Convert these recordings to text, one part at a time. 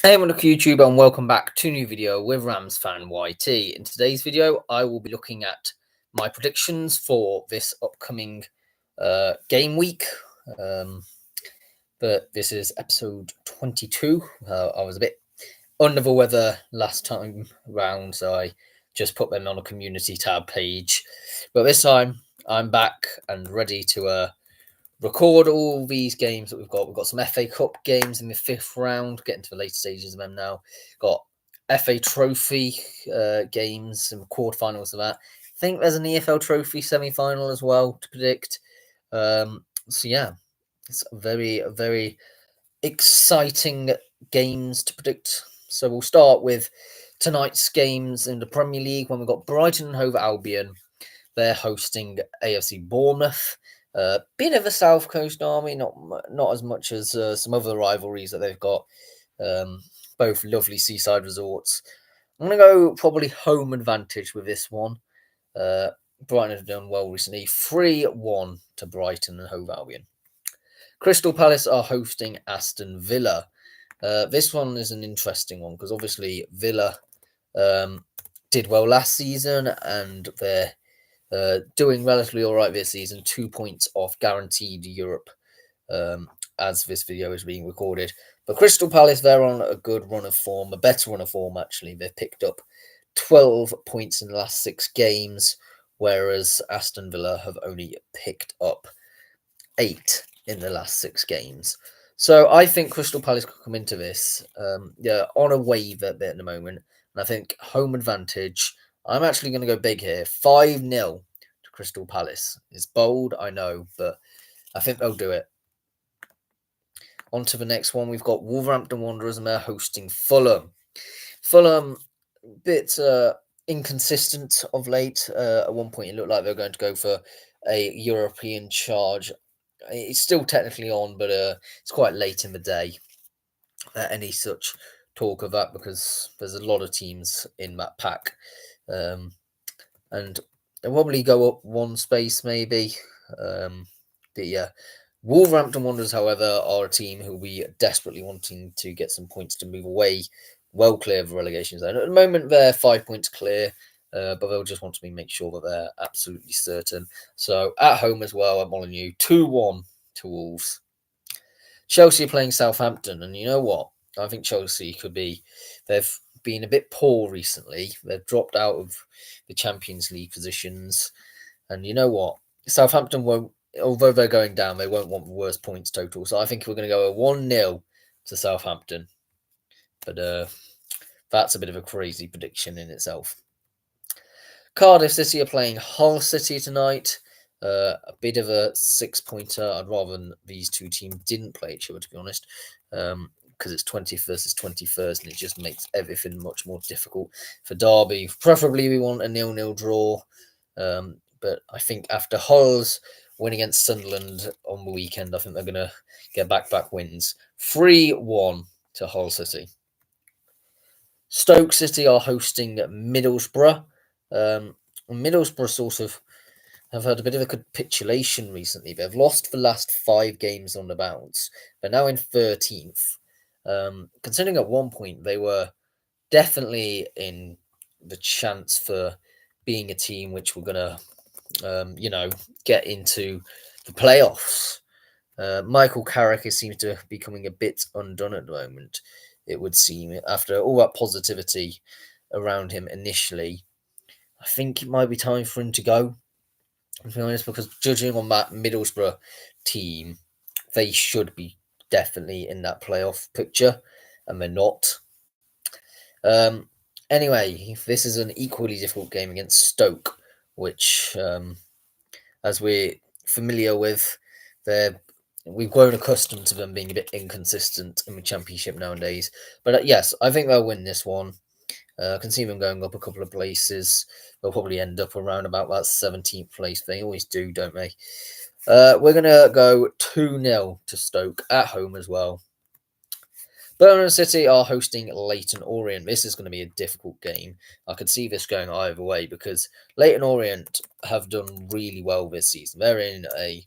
Hey, I'm YouTube and welcome back to a new video with Rams Fan YT. In today's video, I will be looking at my predictions for this upcoming game week. But this is episode 22. I was a bit under the weather last time round, so I just put them on a community tab page. But this time, I'm back and ready to record all these games that we've got. We've got some FA Cup games in the fifth round, getting to the later stages of them now. Got FA Trophy games and quarterfinals of that. I think there's an EFL Trophy semi-final as well to predict. So yeah, it's very exciting games to predict. So we'll start with tonight's games in the Premier League when we've got Brighton and Hove Albion. They're hosting AFC Bournemouth. Bit of a South Coast army, not as much as some other rivalries that they've got. Both lovely seaside resorts. I'm going to go probably home advantage with this one. Brighton have done well recently. 3-1 to Brighton and Hove Albion. Crystal Palace are hosting Aston Villa. This one is an interesting one because obviously Villa did well last season and they're doing relatively all right this season. 2 points off guaranteed Europe as this video is being recorded. But Crystal Palace, they're on a good run of form, a better run of form actually. They've picked up 12 points in the last 6 games, whereas Aston Villa have only picked up 8 in the last 6 games. So I think Crystal Palace could come into this on a wave at the moment. And I think home advantage. I'm actually going to go big here. 5-0 to Crystal Palace. It's bold, I know, but I think they'll do it. On to the next one. We've got Wolverhampton Wanderers and they're hosting Fulham. Fulham, a bit inconsistent of late. At one point, it looked like they were going to go for a European charge. It's still technically on, but it's quite late in the day. Any such talk of that because there's a lot of teams in that pack. And they'll probably go up one space maybe. But yeah, Wolverhampton Wanderers, however, are a team who will be desperately wanting to get some points to move away well clear of the relegation zone. At the moment, they're 5 points clear, but they'll just want to make sure that they're absolutely certain. So at home as well at Molineux, 2-1 to Wolves. Chelsea are playing Southampton, and you know what? I think Chelsea could be. They've been a bit poor recently. They've dropped out of the Champions League positions, and you know what? Southampton won't. Although they're going down, they won't want the worst points total. So I think we're going to go a 1-0 to Southampton. But that's a bit of a crazy prediction in itself. Cardiff City are playing Hull City tonight. A bit of a 6-pointer. I'd rather these two teams didn't play each other, to be honest, because it's 20th versus 21st, and it just makes everything much more difficult for Derby. Preferably, we want a 0-0 draw, but I think after Hull's win against Sunderland on the weekend, I think they're going to get back-to-back wins. 3-1 to Hull City. Stoke City are hosting Middlesbrough. Middlesbrough sort of have had a bit of a capitulation recently. They've lost the last 5 games on the bounce. They're now in 13th. Considering at one point they were definitely in the chance for being a team which were going to, get into the playoffs. Michael Carrick seems to be becoming a bit undone at the moment, it would seem, after all that positivity around him initially. I think it might be time for him to go, to be honest, because judging on that Middlesbrough team, they should be definitely in that playoff picture, and they're not. Anyway, this is an equally difficult game against Stoke, which, as we're familiar with, we've grown accustomed to them being a bit inconsistent in the Championship nowadays. But yes, I think they'll win this one. I can see them going up a couple of places. They'll probably end up around about that 17th place. They always do, don't they? We're going to go 2-0 to Stoke at home as well. Birmingham City are hosting Leyton Orient. This is going to be a difficult game. I could see this going either way because Leyton Orient have done really well this season. They're in a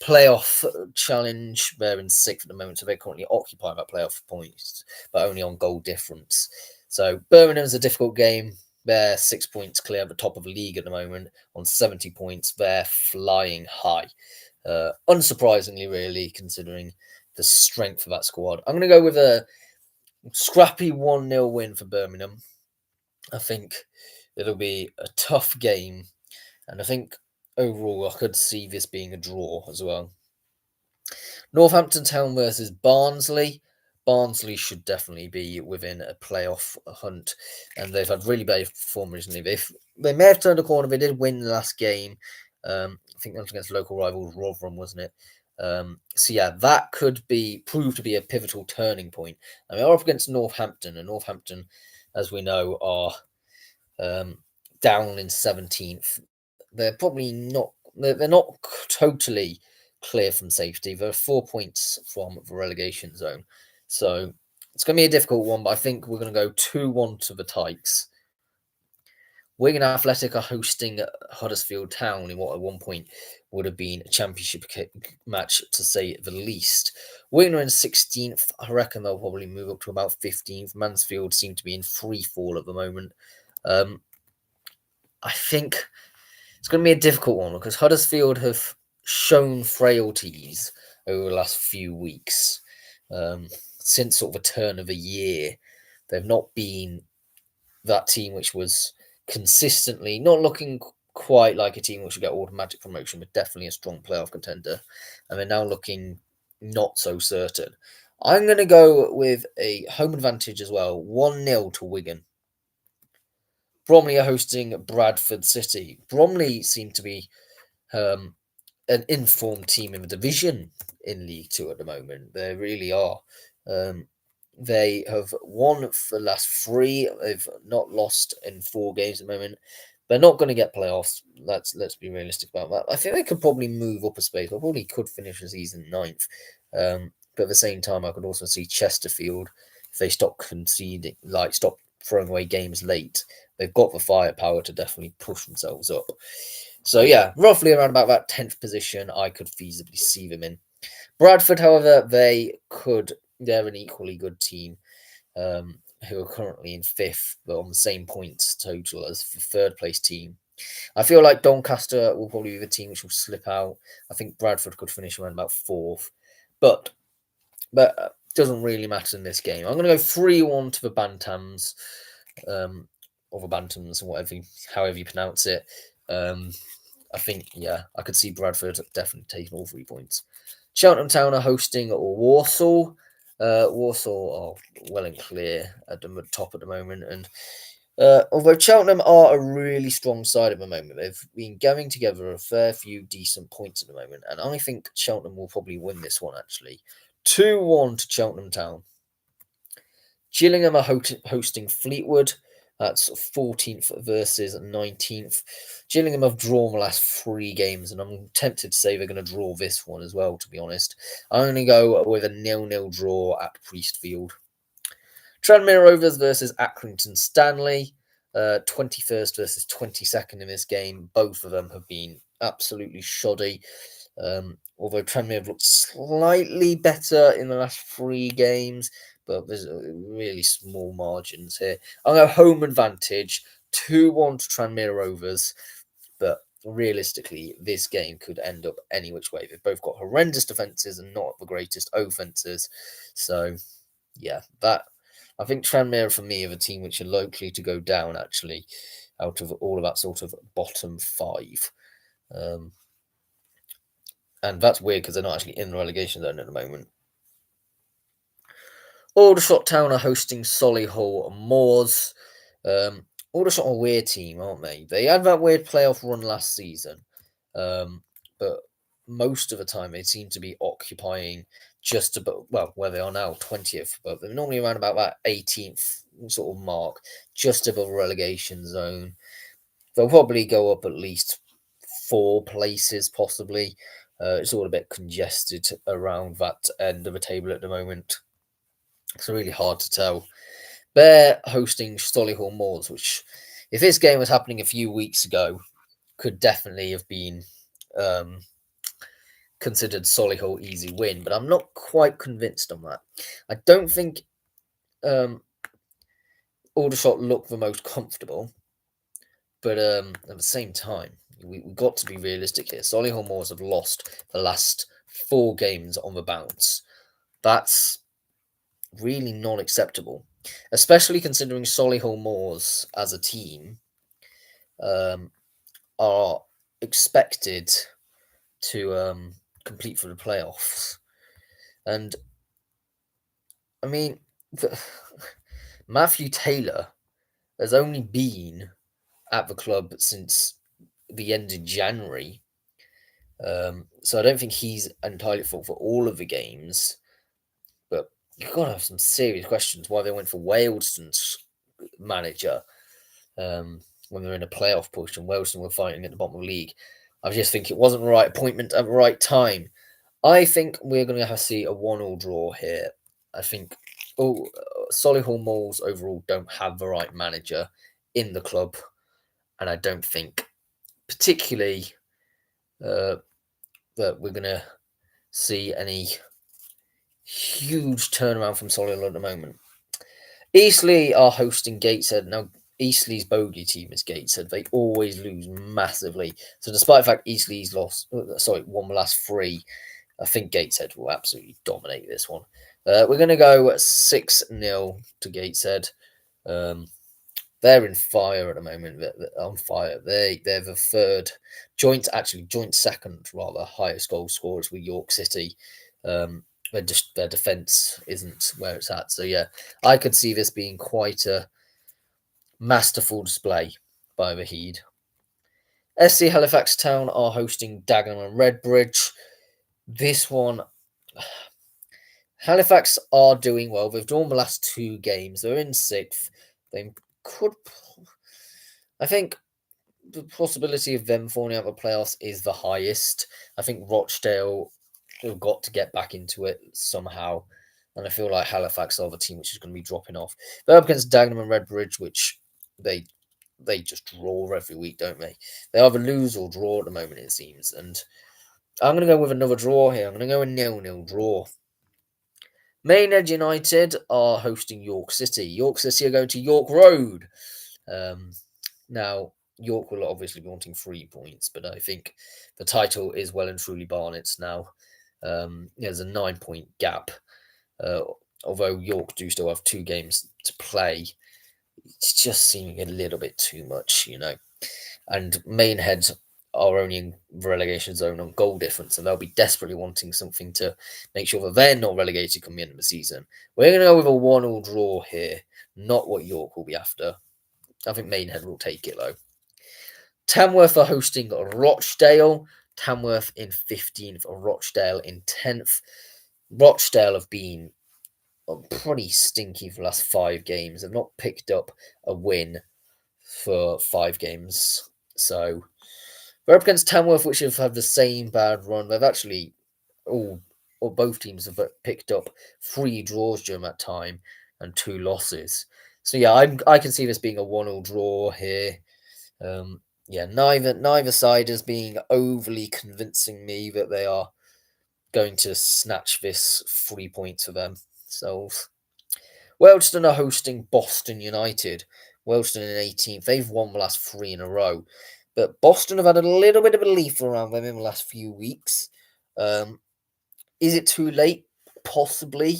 playoff challenge. They're in sixth at the moment, so they're currently occupying that playoff points, but only on goal difference. So Birmingham's a difficult game. They're 6 points clear at the top of the league at the moment on 70 points. They're flying high. Unsurprisingly, really, considering the strength of that squad. I'm going to go with a scrappy 1-0 win for Birmingham. I think it'll be a tough game, and I think overall I could see this being a draw as well. Northampton Town versus Barnsley. Barnsley should definitely be within a playoff hunt, and they've had really bad form recently. They may have turned a corner. They did win the last game. I think that was against local rivals Rotherham, wasn't it? So yeah, that could prove to be a pivotal turning point. And we are up against Northampton, and Northampton, as we know, are down in 17th. They're probably not. They're not totally clear from safety. They're 4 points from the relegation zone, so it's going to be a difficult one. But I think we're going to go 2-1 to the Tykes. Wigan Athletic are hosting Huddersfield Town in what at one point would have been a championship match, to say the least. Wigan are in 16th. I reckon they'll probably move up to about 15th. Mansfield seem to be in free fall at the moment. I think it's going to be a difficult one because Huddersfield have shown frailties over the last few weeks. Since sort of a turn of a year, they've not been that team which was consistently not looking quite like a team which would get automatic promotion, but definitely a strong playoff contender. And they're now looking not so certain. I'm going to go with a home advantage as well, 1-0 to Wigan. Bromley are hosting Bradford City. Bromley seem to be an informed team in the division in League Two at the moment. They really are. They have won for the last 3. They've not lost in 4 games at the moment. They're not going to get playoffs. Let's be realistic about that. I think they could probably move up a space. They probably could finish the season 9th. But at the same time, I could also see Chesterfield, if they stop conceding, stop throwing away games late, they've got the firepower to definitely push themselves up. So yeah, roughly around about that 10th position, I could feasibly see them in. Bradford, however, they're an equally good team, who are currently in 5th, but on the same points total as the 3rd place team. I feel like Doncaster will probably be the team which will slip out. I think Bradford could finish around about 4th, but doesn't really matter in this game. I'm going to go 3-1 to the Bantams, or the Bantams, however you pronounce it. I think, yeah, I could see Bradford definitely taking all 3 points. Cheltenham Town are hosting Walsall. Walsall are well and clear at the top at the moment, and although Cheltenham are a really strong side at the moment, they've been going together a fair few decent points at the moment, and I think Cheltenham will probably win this one, actually. 2-1 to Cheltenham Town. Gillingham are hosting Fleetwood. That's 14th versus 19th. Gillingham have drawn the last 3 games, and I'm tempted to say they're going to draw this one as well, to be honest. I'm going to go with a 0-0 draw at Priestfield. Tranmere Rovers versus Accrington Stanley. 21st versus 22nd in this game. Both of them have been absolutely shoddy. Although Tranmere have looked slightly better in the last 3 games, but there's really small margins here. I'm going to home advantage, 2-1 to Tranmere Rovers, but realistically, this game could end up any which way. They've both got horrendous defences and not the greatest offences. So, yeah, I think Tranmere, for me, are the team which are likely to go down, actually, out of all of that sort of bottom 5. And that's weird because they're not actually in the relegation zone at the moment. Aldershot Town are hosting Solihull Moors. Aldershot are a weird team, aren't they? They had that weird playoff run last season. But most of the time they seem to be occupying just about, where they are now, 20th, but they're normally around about that 18th sort of mark, just above relegation zone. They'll probably go up at least 4 places, possibly. It's all a bit congested around that end of the table at the moment. It's really hard to tell. They're hosting Solihull Moors, which, if this game was happening a few weeks ago, could definitely have been considered Solihull easy win, but I'm not quite convinced on that. I don't think Aldershot looked the most comfortable, but at the same time, we've got to be realistic here. Solihull Moors have lost the last 4 games on the bounce. That's really not acceptable, especially considering Solihull Moors as a team are expected to compete for the playoffs. And I mean, Matthew Taylor has only been at the club since the end of January. So I don't think he's entirely full for all of the games. But you've got to have some serious questions why they went for Wailston's manager when they're in a playoff push and Wailston were fighting at the bottom of the league. I just think it wasn't the right appointment at the right time. I think we're going to have to see a 1-1 draw here. I think Solihull Moors overall don't have the right manager in the club, and I don't think particularly that we're going to see any huge turnaround from Solihull at the moment. Eastleigh are hosting Gateshead. Now, Eastleigh's bogey team is Gateshead. They always lose massively. So despite the fact Eastleigh's won the last 3, I think Gateshead will absolutely dominate this one. We're going to go 6-0 to Gateshead. They're in fire at the moment. They're on fire. They're the joint second, rather, highest goal scorers with York City. Their defence isn't where it's at. So, yeah, I could see this being quite a masterful display by the Heed. SC Halifax Town are hosting Dagenham and Redbridge. This one, Halifax are doing well. They've drawn the last 2 games. They're in 6th. They could... I think the possibility of them falling out of the playoffs is the highest. I think Rochdale have got to get back into it somehow. And I feel like Halifax are the team which is going to be dropping off. They're up against Dagenham and Redbridge, which they just draw every week, don't they? They either lose or draw at the moment, it seems. And I'm going to go with another draw here. I'm going to go a 0-0 draw. Maynard United are hosting York City. York City are going to York Road. Now, York will obviously be wanting 3 points, but I think the title is well and truly Barnet's now. There's a 9-point gap. Although York do still have 2 games to play, it's just seeming a little bit too much, And Mainhead are only in the relegation zone on goal difference, and they'll be desperately wanting something to make sure that they're not relegated come the end of the season. We're going to go with a 1-1 draw here, not what York will be after. I think Mainhead will take it, though. Tamworth are hosting Rochdale. Tamworth in 15th, Rochdale in 10th. Rochdale have been pretty stinky for the last 5 games. They've not picked up a win for 5 games. So we're up against Tamworth, which have had the same bad run. They've actually both teams have picked up 3 draws during that time and 2 losses. So yeah, I can see this being a 1-1 draw here. Neither side is being overly convincing me that they are going to snatch this 3 points for themselves. Wealdstone are hosting Boston United. Wealdstone in 18th. They've won the last 3 in a row. But Boston have had a little bit of a leaf around them in the last few weeks. Is it too late? Possibly.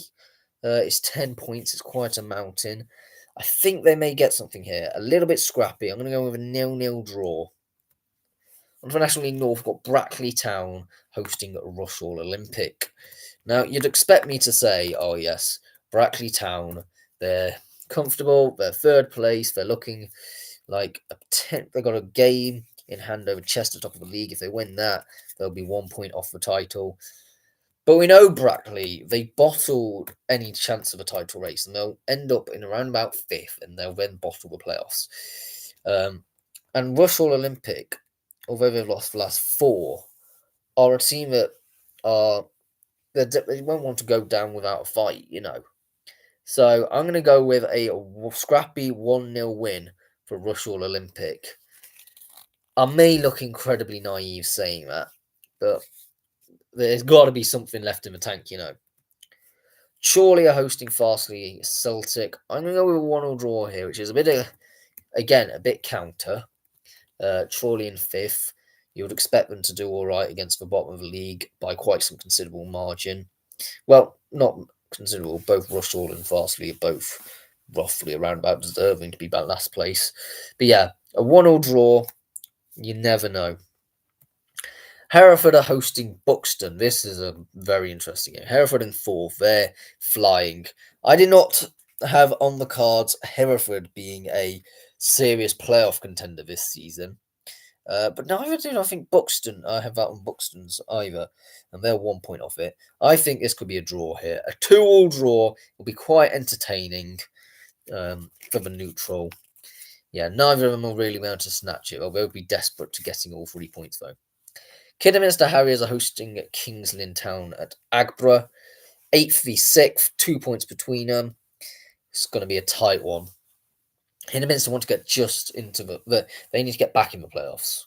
It's 10 points. It's quite a mountain. I think they may get something here. A little bit scrappy. I'm going to go with a 0-0 draw. On for National League North, we've got Brackley Town hosting Rushall Olympic. Now, you'd expect me to say, oh yes, Brackley Town, they're comfortable, they're 3rd place, they're looking like they've got a game in hand over Chester, top of the league. If they win that, they'll be 1 point off the title. But we know Brackley, they bottled any chance of a title race, and they'll end up in around about 5th, and they'll then bottle the playoffs. And Rushall Olympic, although they've lost the last 4, are a team that they won't want to go down without a fight, So I'm going to go with a scrappy 1-0 win for Rushall Olympic. I may look incredibly naive saying that, but there's got to be something left in the tank, you know. Chorley are hosting Farsley Celtic. I'm going to go with a 1-1 draw here, which is a bit again, a bit counter. Chorley in 5th. You would expect them to do all right against the bottom of the league by quite some considerable margin. Well, not considerable. Both Rushall and Farsley are both roughly around about deserving to be about last place. But yeah, a 1-1 draw, you never know. Hereford are hosting Buxton. This is a very interesting game. Hereford in 4th. They're flying. I did not have on the cards Hereford being a serious playoff contender this season. But neither did I think Buxton. I have that on Buxton's either, and they're 1 point off it. I think this could be a draw here. A 2-2 draw will be quite entertaining for the neutral. Yeah, neither of them will really be able to snatch it. They'll both be desperate to getting all 3 points, though. Kidderminster Harriers are hosting Kings Lynn Town at Agborough. 8th v 6th, 2 points between them. It's going to be a tight one. Kidderminster want to get just into they need to get back in the playoffs.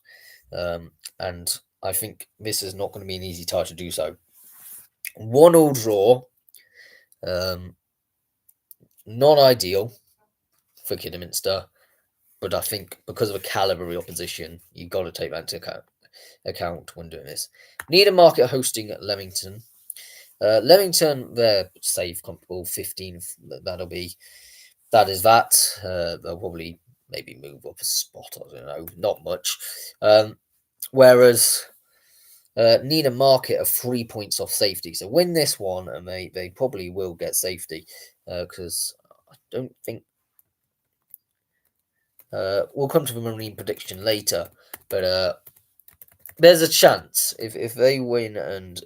And I think this is not going to be an easy tie to do so. 1-1 draw. Not ideal for Kidderminster, but I think because of the calibre of the opposition, you've got to take that into account when doing this. Needham Market hosting Leamington. Leamington, they're safe, comfortable, 15th. That is that. They'll probably maybe move up a spot. I don't know, not much. Whereas Needham Market are 3 points off safety. So win this one, and they probably will get safety because I don't think. We'll come to the Marine prediction later, but there's a chance if they win and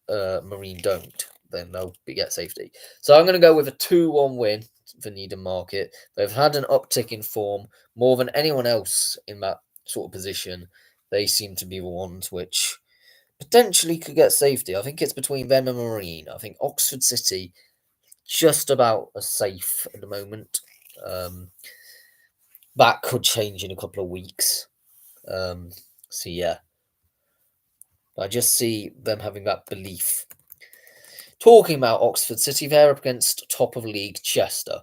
Marine don't, then they'll get safety. So I'm going to go with a 2-1 win for Needham Market. They've had an uptick in form more than anyone else in that sort of position. They seem to be the ones which potentially could get safety. I think it's between them and Marine. I think Oxford City just about as safe at the moment. That could change in a couple of weeks. So yeah, I just see them having that belief. Talking about Oxford City, they're up against top of league Chester.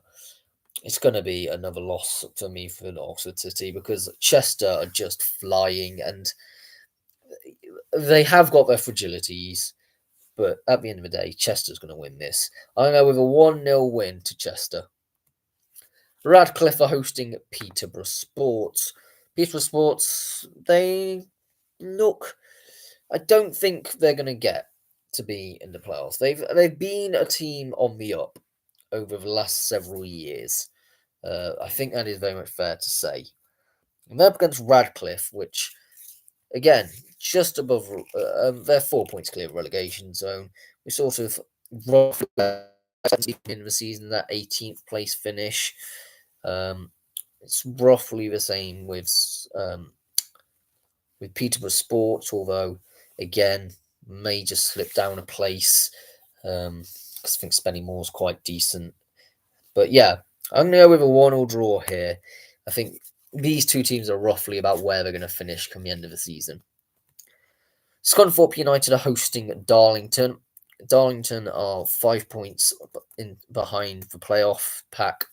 It's going to be another loss for me for Oxford City because Chester are just flying and they have got their fragilities. But at the end of the day, Chester's going to win this. I'm going to go with a 1-0 win to Chester. Radcliffe are hosting Peterborough Sports. Peterborough Sports, they look. I don't think they're going to get to be in the playoffs. They've been a team on the up over the last several years. I think that is very much fair to say. And they're up against Radcliffe, which, again, just above. They're 4 points clear of relegation zone. We sort of roughly in the season that 18th place finish. It's roughly the same with Peterborough Sports, although again may just slip down a place because I think Spennymoor is quite decent. But yeah, I'm going to go with a 1-1 draw here. I think these two teams are roughly about where they're going to finish come the end of the season. Scunthorpe United are hosting Darlington. Darlington are 5 points behind the playoff pack,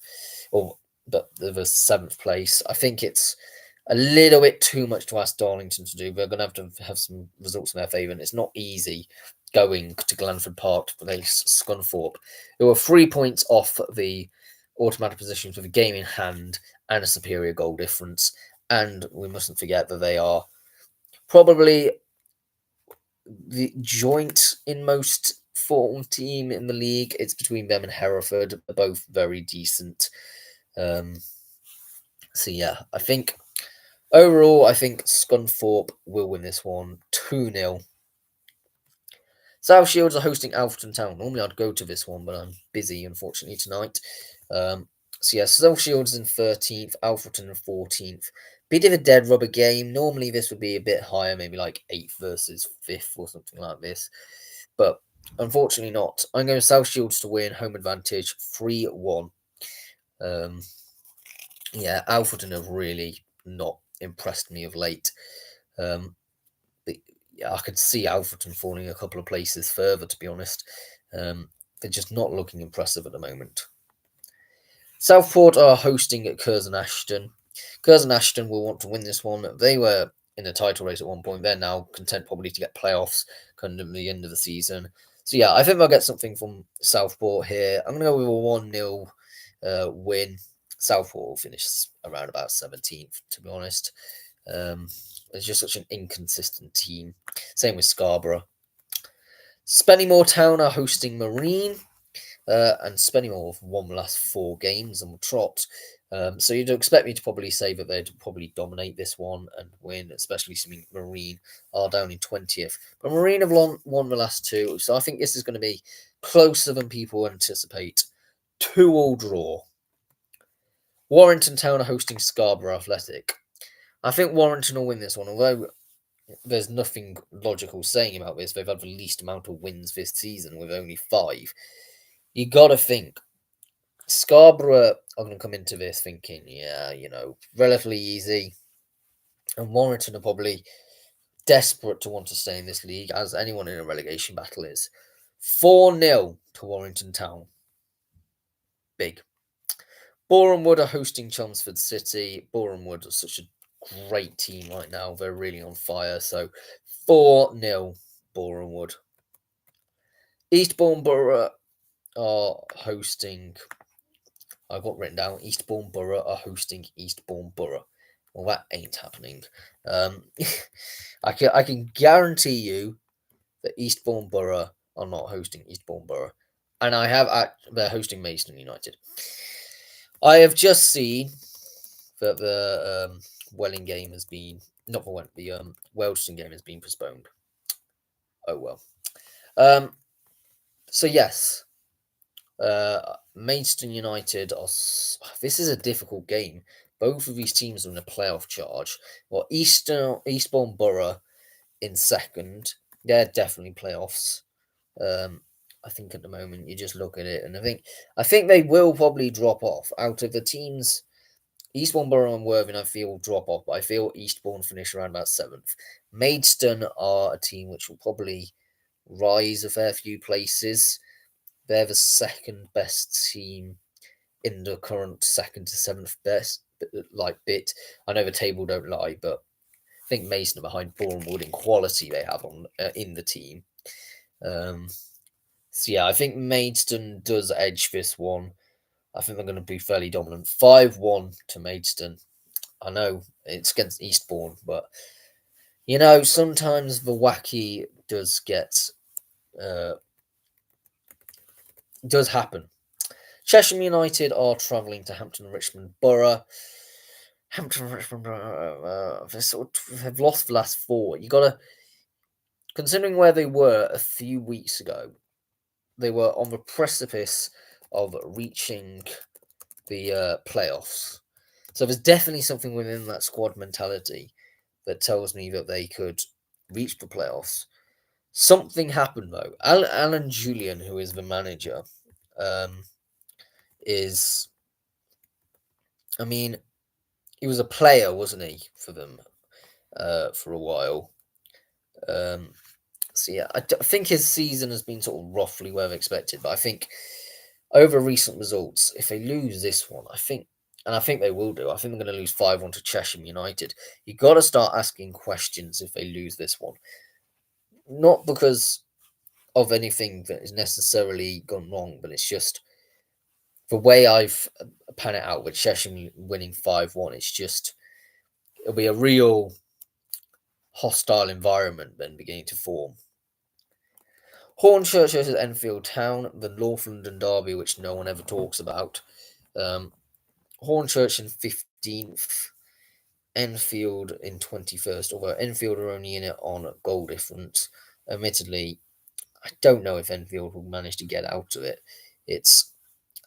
but the 7th place. I think it's a little bit too much to ask Darlington to do. They're going to have some results in their favour, and it's not easy going to Glanford Park to face Scunthorpe, who are 3 points off the automatic positions with a game in hand and a superior goal difference. And we mustn't forget that they are probably the joint in most form team in the league. It's between them and Hereford. They're both very decent. So yeah, I think overall, I think Scunthorpe will win this one 2-0. South Shields are hosting Alfreton Town. Normally I'd go to this one, but I'm busy, unfortunately, tonight. So yeah, South Shields in 13th, Alfreton in 14th. Bit of a dead rubber game. Normally this would be a bit higher, maybe like 8th versus 5th or something like this. But unfortunately not. I'm going South Shields to win, home advantage, 3-1. Yeah, Alfreton have really not impressed me of late. But yeah, I could see Alfreton falling a couple of places further, to be honest. They're just not looking impressive at the moment. Southport are hosting at Curzon Ashton. Curzon Ashton will want to win this one. They were in the title race at one point. They're now content probably to get playoffs come the end of the season. So yeah, I think they'll get something from Southport here. I'm going to go with a 1-0 win. Southport will finish around about 17th, to be honest. It's just such an inconsistent team. Same with Scarborough. Spennymoor Town are hosting Marine. And Spennymoor have won the last 4 games on the trot. So you'd expect me to probably say that they'd probably dominate this one and win, especially assuming Marine are down in 20th. But Marine have won the last 2, so I think this is going to be closer than people anticipate. 2-2 draw. Warrington Town are hosting Scarborough Athletic. I think Warrington will win this one, although there's nothing logical saying about this. They've had the least amount of wins this season with only 5. You got to think Scarborough are going to come into this thinking, yeah, relatively easy. And Warrington are probably desperate to want to stay in this league, as anyone in a relegation battle is. 4-0 to Warrington Town. Big. Boreham Wood are hosting Chelmsford City. Boreham Wood are such a great team right now. They're really on fire. So 4-0 Boreham Wood. Eastbourne Borough are hosting... I've got written down Eastbourne Borough are hosting Eastbourne Borough. Well, that ain't happening. I can guarantee you that Eastbourne Borough are not hosting Eastbourne Borough, and they're hosting Maidstone United. I have just seen that the Welling game has been the Wealdstone game has been postponed. Oh well. So yes. Maidstone United are. This is a difficult game. Both of these teams are in a playoff charge. Well, Eastbourne Borough in second. They're definitely playoffs. I think at the moment you just look at it, and I think they will probably drop off out of the teams. Eastbourne Borough and Worthing, I feel, will drop off, but I feel Eastbourne finish around about 7th. Maidstone are a team which will probably rise a fair few places. They're the second best team in the current 2nd to 7th best bit. I know the table don't lie, but I think Mason are behind Boreham Wood in quality they have on in the team. So yeah, I think Maidstone does edge this one. I think they're going to be fairly dominant. 5-1 to Maidstone. I know it's against Eastbourne, but sometimes the wacky does happen. Chesham United are travelling to Hampton and Richmond Borough. Hampton and Richmond Borough have lost the last 4. You gotta, considering where they were a few weeks ago, they were on the precipice of reaching the playoffs. So there's definitely something within that squad mentality that tells me that they could reach the playoffs. Something happened though. Alan Julian, who is the manager, he was a player, wasn't he, for them for a while. So yeah, I think his season has been sort of roughly where expected, but I think over recent results, if they lose this one, I think they will do. I think they're going to lose 5-1 to Chesham United. You got to start asking questions if they lose this one, not because of anything that is necessarily gone wrong, but it's just the way I've panned it out with Chesham winning 5-1. It'll be a real hostile environment then beginning to form. Hornchurch versus Enfield Town, the North London Derby, which no one ever talks about. Hornchurch in 15th, Enfield in 21st, although Enfield are only in it on goal difference. Admittedly, I don't know if Enfield will manage to get out of it.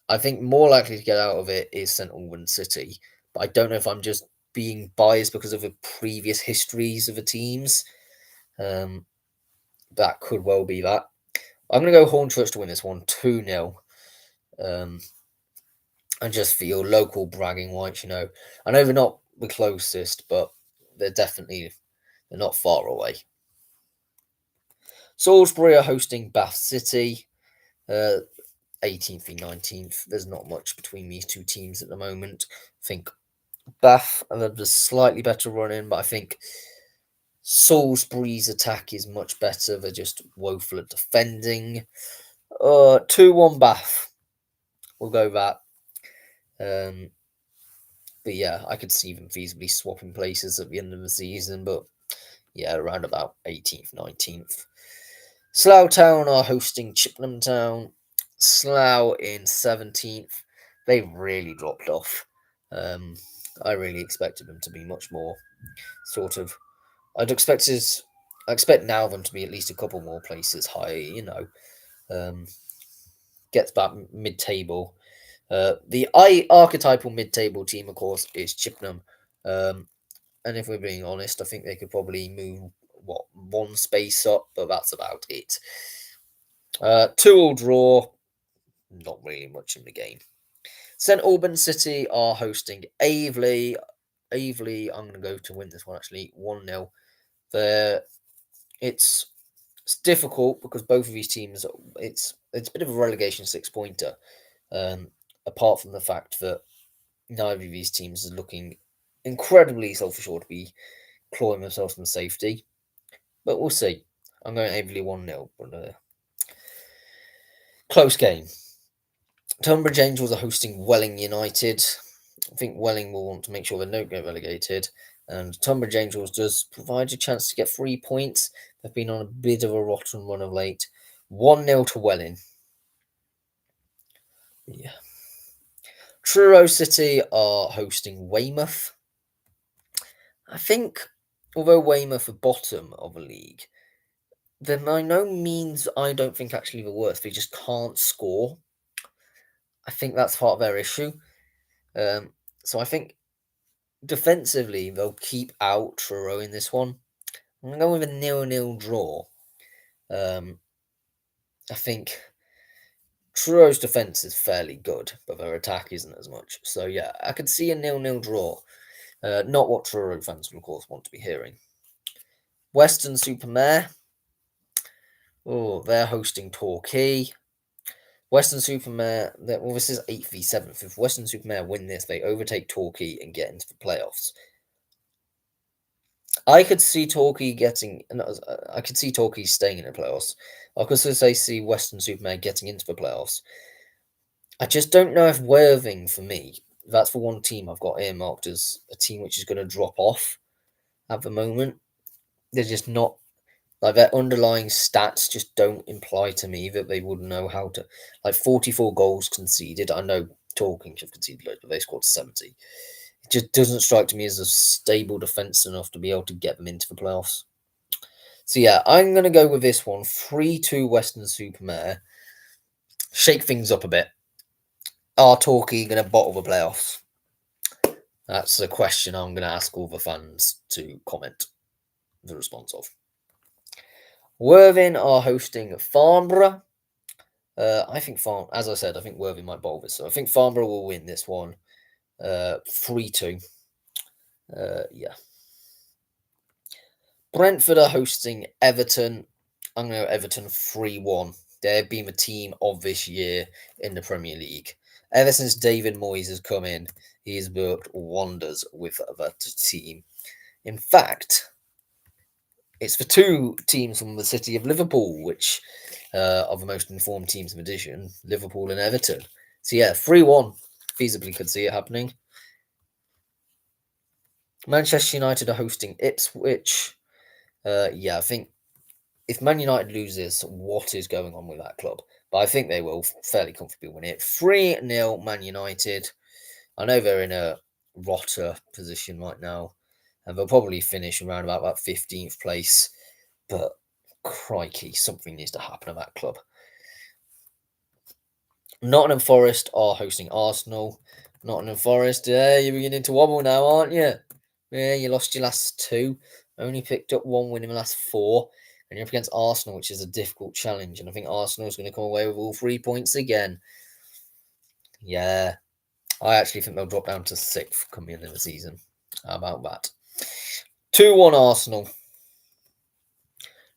I think more likely to get out of it is St Albans City, but I don't know if I'm just being biased because of the previous histories of the teams. That could well be that. I'm going to go Hornchurch to win this one, 2-0. And just feel local bragging rights, I know they're not the closest, but they're not far away. Salisbury are hosting Bath City. 18th v 19th. There's not much between these two teams at the moment. I think Bath have a slightly better run in, but I think Salisbury's attack is much better. They're just woeful at defending. 2-1 Bath. We'll go that. But yeah, I could see them feasibly swapping places at the end of the season. But yeah, around about 18th, 19th. Slough Town are hosting Chippenham Town. Slough in 17th. They really dropped off. I really expected them to be much more sort of. I expect now them to be at least a couple more places high. Gets back mid-table. The archetypal mid-table team, of course, is Chippenham. And if we're being honest, I think they could probably move one space up, but that's about it. 2-2 draw, not really much in the game. St Albans City are hosting Aveley. Aveley, I'm going to go to win this one actually, 1-0. It's difficult because both of these teams, it's a bit of a relegation 6-pointer. Apart from the fact that neither of these teams is looking incredibly self-assured to be clawing themselves from safety. But we'll see. I'm going Aveley 1-0. But close game. Tunbridge Angels are hosting Welling United. I think Welling will want to make sure they don't get relegated. And Tunbridge Angels does provide a chance to get 3 points. They've been on a bit of a rotten run of late. 1-0 to Welling. Yeah. Truro City are hosting Weymouth. I think, although Weymouth are bottom of a league, they're by no means, I don't think, actually the worst. They just can't score. I think that's part of their issue. So I think defensively, they'll keep out Truro in this one. I'm going to go with a 0-0 draw. I think Truro's defence is fairly good, but their attack isn't as much. So yeah, I could see a 0-0 draw. Not what Truro fans will, of course, want to be hearing. Weston-super-Mare. Oh, they're hosting Torquay. Weston-super-Mare, well, this is 8th v 7th. If Weston-super-Mare win this, they overtake Torquay and get into the playoffs. I could see Torquay staying in the playoffs. I could also see Weston-super-Mare getting into the playoffs. I just don't know if Worthing, for me, that's the one team I've got earmarked as a team which is going to drop off at the moment. They're just not, like, their underlying stats just don't imply to me that they would know how to, 44 goals conceded. I know Torquay have conceded loads, but they scored 70. It just doesn't strike to me as a stable defence enough to be able to get them into the playoffs. So yeah, I'm going to go with this one, 3-2 Weston-super-Mare. Shake things up a bit. Are Torquay going to bottle the playoffs? That's a question I'm going to ask all the fans to comment the response of. Worthing are hosting Farnborough. I think as I said, I think Worthing might bowl this. So I think Farnborough will win this one. 3-2. Yeah. Brentford are hosting Everton. I'm going to go Everton 3-1. They've been the team of this year in the Premier League. Ever since David Moyes has come in, he has worked wonders with that team. In fact, it's the two teams from the city of Liverpool, which are the most informed teams in the division, Liverpool and Everton. So yeah, 3-1. Feasibly could see it happening. Manchester United are hosting Ipswich. Yeah, I think if Man United loses, what is going on with that club? But I think they will fairly comfortably win it. 3-0 Man United. I know they're in a rotter position right now, and they'll probably finish around about that 15th place. But crikey, something needs to happen at that club. Nottingham Forest are hosting Arsenal. Nottingham Forest, you're beginning to wobble now, aren't you? Yeah, you lost your last 2. Only picked up 1 win in the last 4. And you're up against Arsenal, which is a difficult challenge. And I think Arsenal is going to come away with all 3 points again. Yeah. I actually think they'll drop down to 6th coming into the season. How about that? 2-1 Arsenal.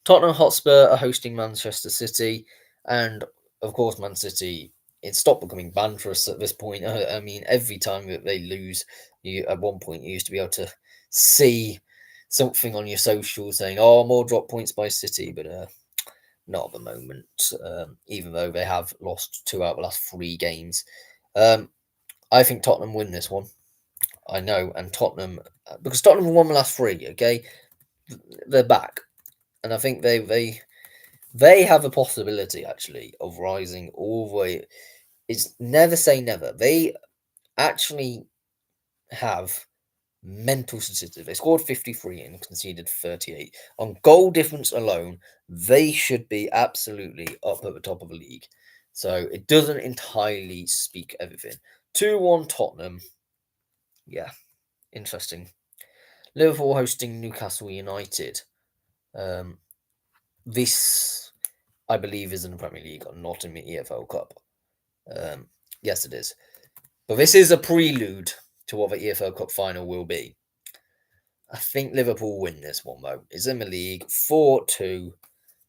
Tottenham Hotspur are hosting Manchester City, and of course, Man City. It stopped becoming banter at this point. I mean, every time that they lose, you at one point you used to be able to see something on your social saying, "Oh, more drop points by City," but not at the moment. Even though they have lost 2 out of the last 3 games, um, I think Tottenham win this one. I know, and Tottenham because Tottenham have won the last 3. Okay, they're back, and I think they have a possibility actually of rising all the way. It's never say never. They actually have mental statistics. They scored 53 and conceded 38. On goal difference alone, they should be absolutely up at the top of the league. So it doesn't entirely speak everything. 2-1 Tottenham. Yeah, interesting. Liverpool hosting Newcastle United. Um, this, I believe, is in the Premier League, not in the EFL Cup. Yes, it is. But this is a prelude to what the EFL Cup final will be. I think Liverpool win this one, though. It's in the league 4-2.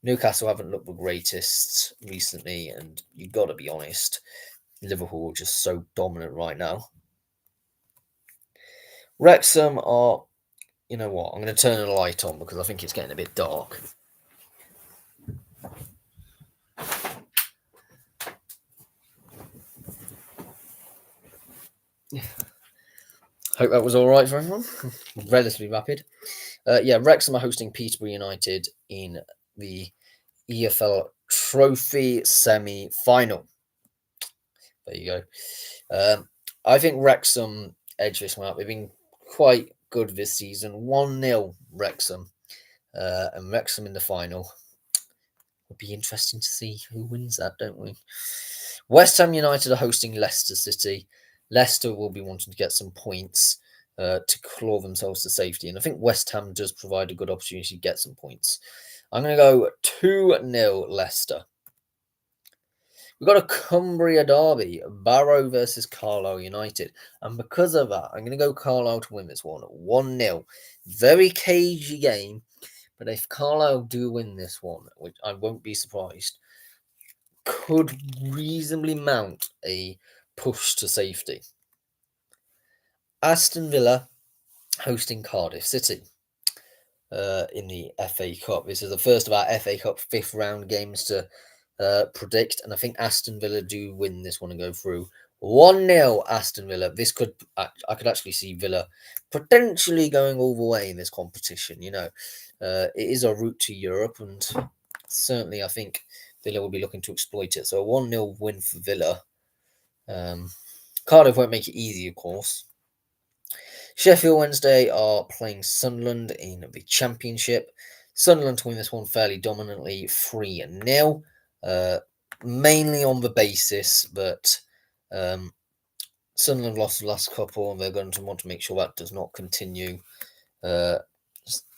Newcastle haven't looked the greatest recently, and you've got to be honest, Liverpool are just so dominant right now. Wrexham are, you know what, I'm going to turn the light on because I think it's getting a bit dark. Hope that was all right for everyone. Relatively rapid. Wrexham are hosting Peterborough United in the EFL Trophy semi-final. There you go. I think Wrexham edge this one out. They've been quite good this season. 1-0 Wrexham. And Wrexham in the final. Would be interesting to see who wins that, don't we? West Ham United are hosting Leicester City. Leicester will be wanting to get some points to claw themselves to safety. And I think West Ham does provide a good opportunity to get some points. I'm going to go 2-0 Leicester. We've got a Cumbria Derby, Barrow versus Carlisle United. And because of that, I'm going to go Carlisle to win this one, 1-0. Very cagey game, but if Carlisle do win this one, which I won't be surprised, could reasonably mount a push to safety. Aston Villa hosting Cardiff City in the FA Cup. This is the first of our FA Cup 5th round games to predict, and I think Aston Villa do win this one and go through. 1-0 Aston Villa. I could actually see Villa potentially going all the way in this competition. You know, it is a route to Europe, and certainly I think Villa will be looking to exploit it. So a 1-0 win for Villa. Cardiff won't make it easy, of course. Sheffield Wednesday are playing Sunderland in the Championship. Sunderland to win this one fairly dominantly, 3-0. Mainly on the basis that Sunderland lost the last couple, and they're going to want to make sure that does not continue.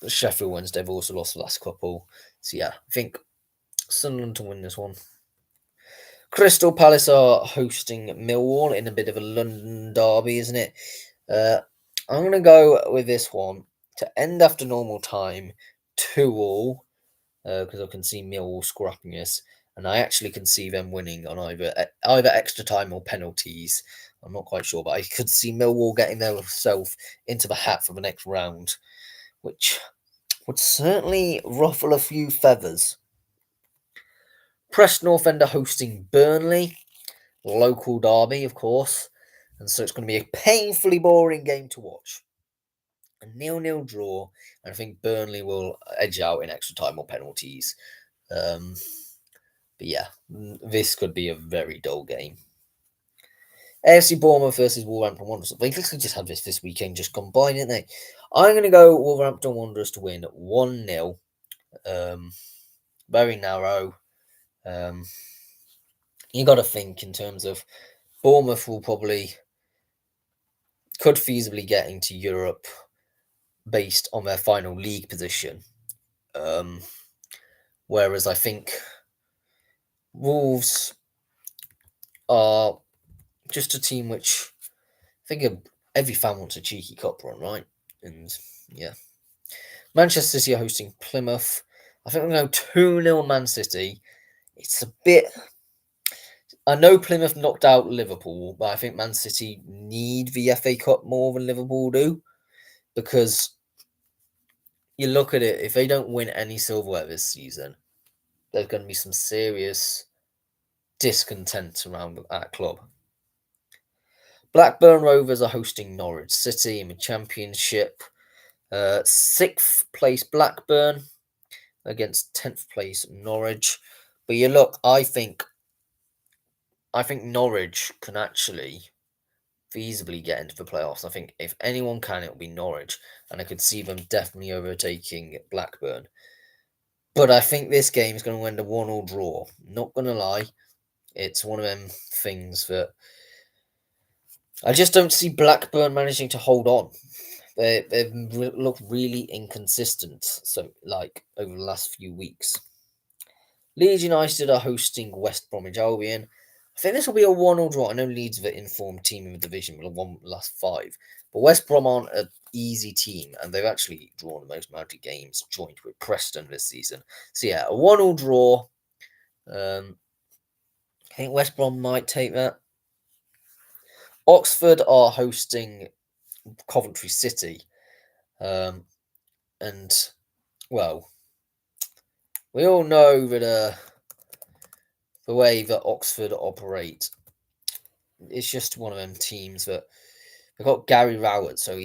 Sheffield Wednesday have also lost the last couple. So yeah, I think Sunderland to win this one. Crystal Palace are hosting Millwall in a bit of a London derby, isn't it? I'm going to go with this one to end after normal time, 2-2, because I can see Millwall scrapping this, and I actually can see them winning on either extra time or penalties. I'm not quite sure, but I could see Millwall getting themselves into the hat for the next round, which would certainly ruffle a few feathers. Preston North End are hosting Burnley, local derby, of course, and so it's going to be a painfully boring game to watch. A 0-0 draw, and I think Burnley will edge out in extra time or penalties. But yeah, this could be a very dull game. AFC Bournemouth versus Wolverhampton Wanderers. They literally just had this weekend just gone by, didn't they? I'm going to go Wolverhampton Wanderers to win 1-0. Very narrow. You got to think in terms of Bournemouth could feasibly get into Europe based on their final league position. Whereas I think Wolves are just a team which I think every fan wants a cheeky cup run, right? And yeah. Manchester City are hosting Plymouth. I think we're going to go 2-0 Man City. It's a bit. I know Plymouth knocked out Liverpool, but I think Man City need the FA Cup more than Liverpool do, because you look at it, if they don't win any silverware this season, there's going to be some serious discontent around that club. Blackburn Rovers are hosting Norwich City in the Championship. 6th place Blackburn against 10th place Norwich. But you look, I think Norwich can actually feasibly get into the playoffs. I think if anyone can, it'll be Norwich, and I could see them definitely overtaking Blackburn. But I think this game is going to end a 1-1 draw. Not going to lie, it's one of them things that I just don't see Blackburn managing to hold on. They've looked really inconsistent, so like over the last few weeks. Leeds United are hosting West Bromwich Albion. I think this will be a 1-1 draw. I know Leeds are the informed team in the division, will have won the last 5. But West Brom aren't an easy team, and they've actually drawn the most amount of games, joint with Preston this season. So yeah, a 1-1 draw. I think West Brom might take that. Oxford are hosting Coventry City. And, well, we all know that the way that Oxford operate, it's just one of them teams that they've got Gary Rowett. So,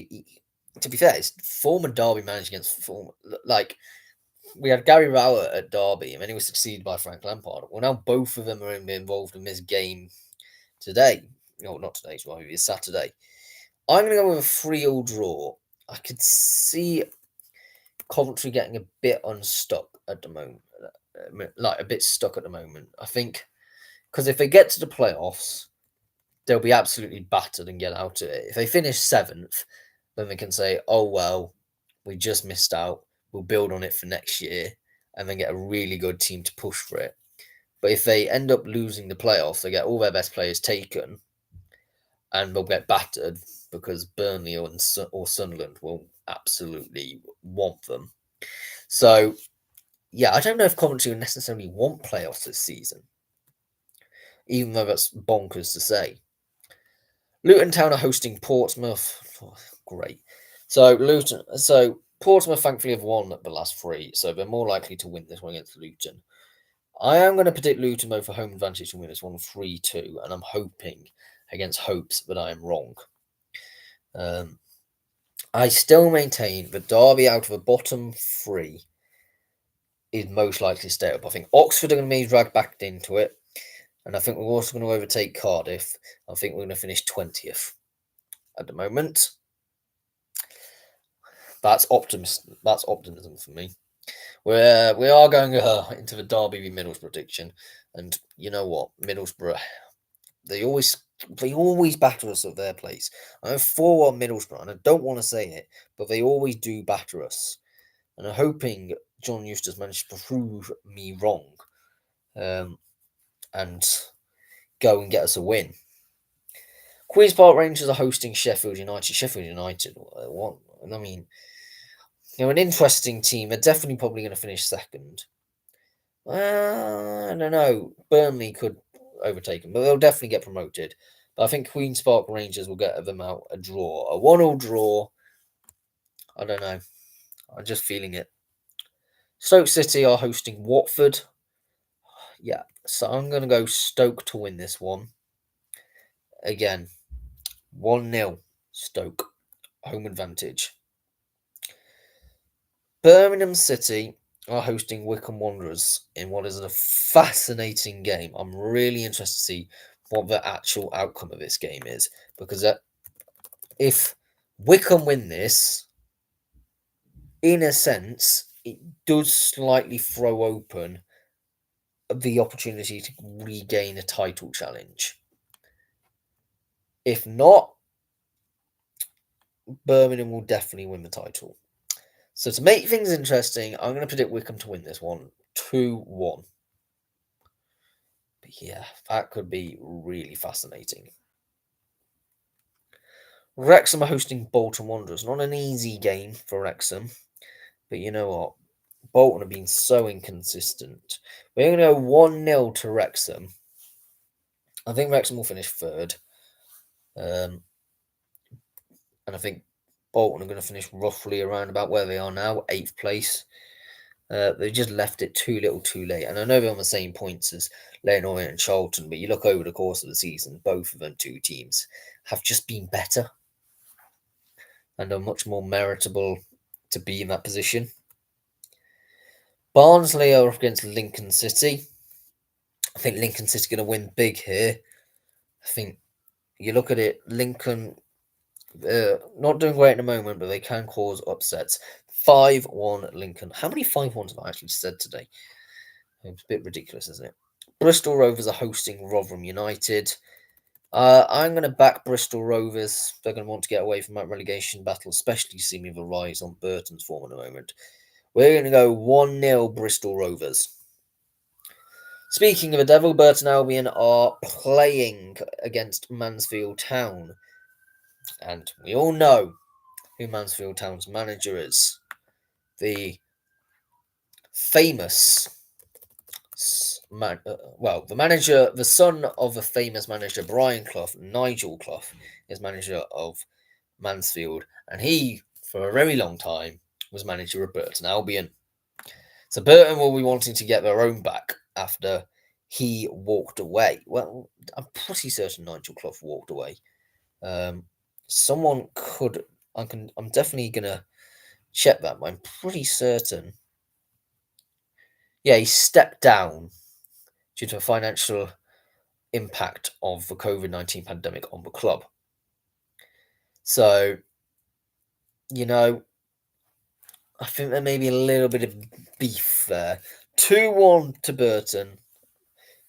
to be fair, it's former Derby manager against former. Like, we had Gary Rowett at Derby, and then he was succeeded by Frank Lampard. Well, now both of them are involved in this game today. No, not today, it's Saturday. I'm going to go with a 3-3 draw. I could see Coventry getting a bit unstuck at the moment. Like, a bit stuck at the moment. I think, because if they get to the playoffs, they'll be absolutely battered and get out of it. If they finish 7th, then they can say, oh, well, we just missed out. We'll build on it for next year and then get a really good team to push for it. But if they end up losing the playoffs, they get all their best players taken and they'll get battered because Burnley or Sunderland will absolutely want them. So, yeah, I don't know if Coventry will necessarily want playoffs this season, even though that's bonkers to say. Luton Town are hosting Portsmouth. Oh, great. So Portsmouth thankfully have won the last 3, so they're more likely to win this one against Luton. I am going to predict Luton though for home advantage to win this one 3-2, and I'm hoping against hopes that I am wrong. I still maintain that Derby out of the bottom 3 is most likely to stay up. I think Oxford are going to be dragged back into it, and I think we're also going to overtake Cardiff. I think we're going to finish 20th at the moment. That's optimism for me. We are going into the Derby v Middlesbrough prediction, and you know what, Middlesbrough, they always batter us at their place. I'm for Middlesbrough, and I don't want to say it, but they always do batter us, and I'm hoping John Eustace managed to prove me wrong, and go and get us a win. Queen's Park Rangers are hosting Sheffield United. Sheffield United, what? I mean, an interesting team. They're definitely probably going to finish 2nd. I don't know. Burnley could overtake them, but they'll definitely get promoted. But I think Queen's Park Rangers will get them out a draw. A 1-1 draw. I don't know. I'm just feeling it. Stoke City are hosting Watford. Yeah, so I'm going to go Stoke to win this one. Again, 1-0 Stoke. Home advantage. Birmingham City are hosting Wycombe Wanderers in what is a fascinating game. I'm really interested to see what the actual outcome of this game is, because if Wycombe win this, in a sense, it does slightly throw open the opportunity to regain a title challenge. If not, Birmingham will definitely win the title. So to make things interesting, I'm going to predict Wycombe to win this one 2-1. But yeah, that could be really fascinating. Wrexham are hosting Bolton Wanderers. Not an easy game for Wrexham, but you know what? Bolton have been so inconsistent. We're going to go 1-0 to Wrexham. I think Wrexham will finish third. And I think Bolton are going to finish roughly around about where they are now, 8th place. They just left it too little too late. And I know they're on the same points as Leyton Orient and Charlton, but you look over the course of the season, both of them two teams have just been better and are much more meritable to be in that position. Barnsley are up against Lincoln City. I think Lincoln City are going to win big here. I think you look at it, Lincoln not doing great at the moment, but they can cause upsets. 5-1 Lincoln. How many 5-1s have I actually said today? It's a bit ridiculous, isn't it? Bristol Rovers are hosting Rotherham United. I'm going to back Bristol Rovers. They're going to want to get away from that relegation battle, especially seeing with a rise on Burton's form at the moment. We're going to go 1-0 Bristol Rovers. Speaking of the Devil, Burton Albion are playing against Mansfield Town. And we all know who Mansfield Town's manager is. The famous, the son of the famous manager Brian Clough, Nigel Clough, is manager of Mansfield. And he, for a very long time, was manager of Burton Albion. So Burton will be wanting to get their own back after he walked away. Well, I'm pretty certain Nigel Clough walked away. Someone could. I'm definitely gonna check that, but I'm pretty certain. Yeah, he stepped down due to a financial impact of the COVID-19 pandemic on the club. So, I think there may be a little bit of beef there. 2-1 to Burton.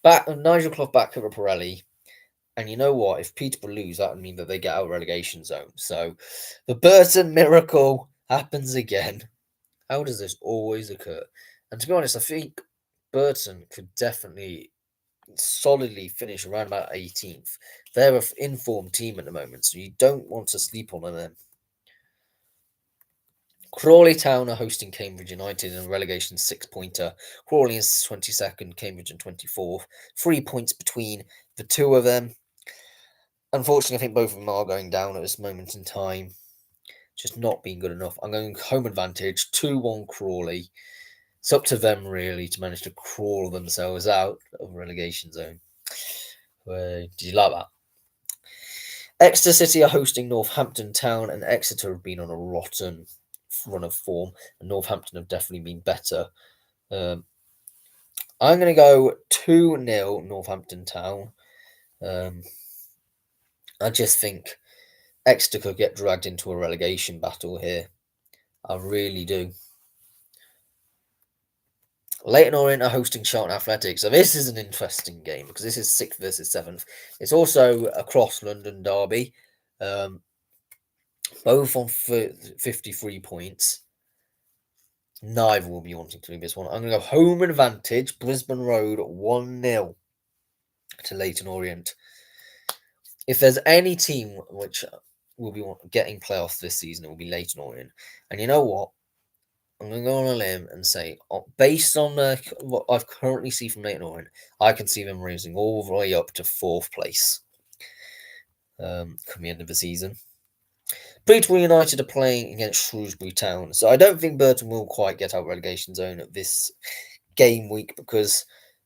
Back Nigel Clough back at Pirelli. And you know what? If Peterborough lose, that would mean that they get out of relegation zone. So the Burton miracle happens again. How does this always occur? And to be honest, I think Burton could definitely solidly finish around about 18th. They're an informed team at the moment, so you don't want to sleep on them. Crawley Town are hosting Cambridge United in a relegation 6-pointer. Crawley is 22nd, Cambridge in 24th. 3 points between the two of them. Unfortunately, I think both of them are going down at this moment in time. Just not being good enough. I'm going home advantage, 2-1 Crawley. It's up to them, really, to manage to crawl themselves out of relegation zone. Did you like that? Exeter City are hosting Northampton Town, and Exeter have been on a rotten run of form, and Northampton have definitely been better. I'm going to go 2-0 Northampton Town. I just think Exeter could get dragged into a relegation battle here. I really do. Leyton Orient are hosting Charlton Athletic. So this is an interesting game because this is 6th versus 7th. It's also a cross-London derby. Both on 53 points. Neither will be wanting to win this one. I'm going to go home advantage. Brisbane Road 1-0 to Leyton Orient. If there's any team which will be getting playoffs this season, it will be Leyton Orient. And you know what? I'm going to go on a limb and say, based on what I've currently seen from Leyton Orient, I can see them raising all the way up to 4th place come the end of the season. Peterborough United are playing against Shrewsbury Town, so I don't think Burton will quite get out of relegation zone at this game week because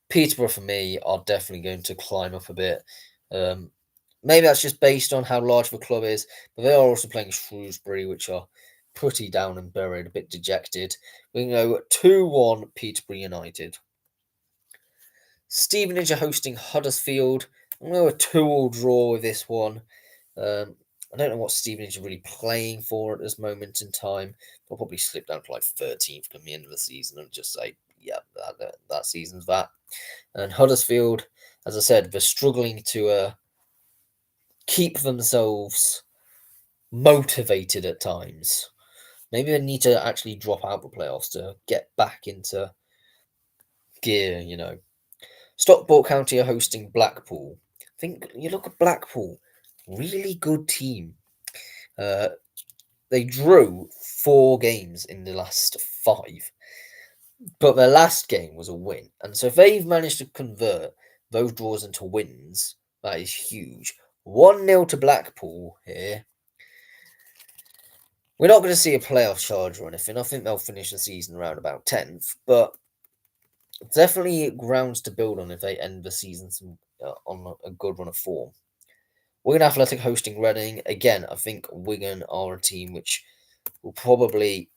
Peterborough, for me, are definitely going to climb up a bit. Maybe that's just based on how large the club is, but they are also playing Shrewsbury, which are pretty down and buried, a bit dejected. We can go 2-1 Peterborough United. Stevenage are hosting Huddersfield. I'm going to go a 2-2 draw with this one. I don't know what Stevenage are really playing for at this moment in time. They'll probably slip down to like 13th come the end of the season and just say, yeah, that season's that. And Huddersfield, as I said, they're struggling to keep themselves motivated at times. Maybe they need to actually drop out the playoffs to get back into gear, Stockport County are hosting Blackpool. I think you look at Blackpool, really good team. They drew 4 games in the last 5. but their last game was a win. And so if they've managed to convert those draws into wins, that is huge. 1-0 to Blackpool here. We're not going to see a playoff charge or anything. I think they'll finish the season around about 10th, but definitely grounds to build on if they end the season on a good run of form. Wigan Athletic hosting Reading. Again, I think Wigan are a team which will probably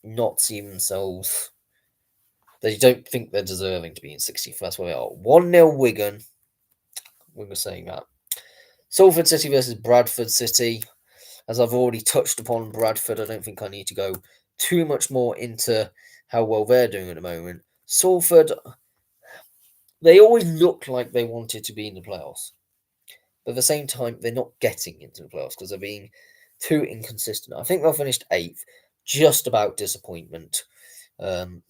not see themselves. They don't think they're deserving to be in 60th. That's where they are. 1-0 Wigan. We were saying that. Salford City versus Bradford City. As I've already touched upon Bradford, I don't think I need to go too much more into how well they're doing at the moment. Salford, they always look like they wanted to be in the playoffs. But at the same time, they're not getting into the playoffs because they're being too inconsistent. I think they'll finish 8th, just about disappointment. And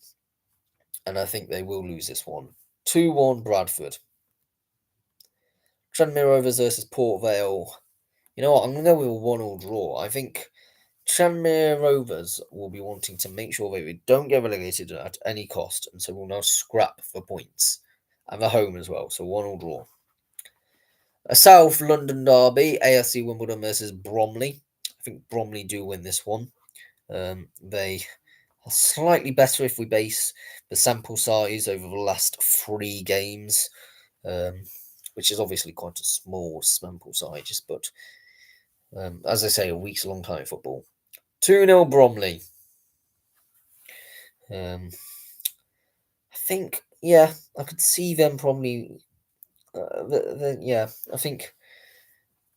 I think they will lose this one. 2-1 Bradford. Tranmere Rovers versus Port Vale. You know what? I'm going to go with a 1-1 draw. I think Tranmere Rovers will be wanting to make sure they don't get relegated at any cost, and so will now scrap for points. And they're home as well, so 1-1 draw. A South London derby, AFC Wimbledon versus Bromley. I think Bromley do win this one. They are slightly better if we base the sample size over the last 3 games, which is obviously quite a small sample size, but as I say, a week's long time in football. 2-0 Bromley. I think, yeah, I could see them probably. I think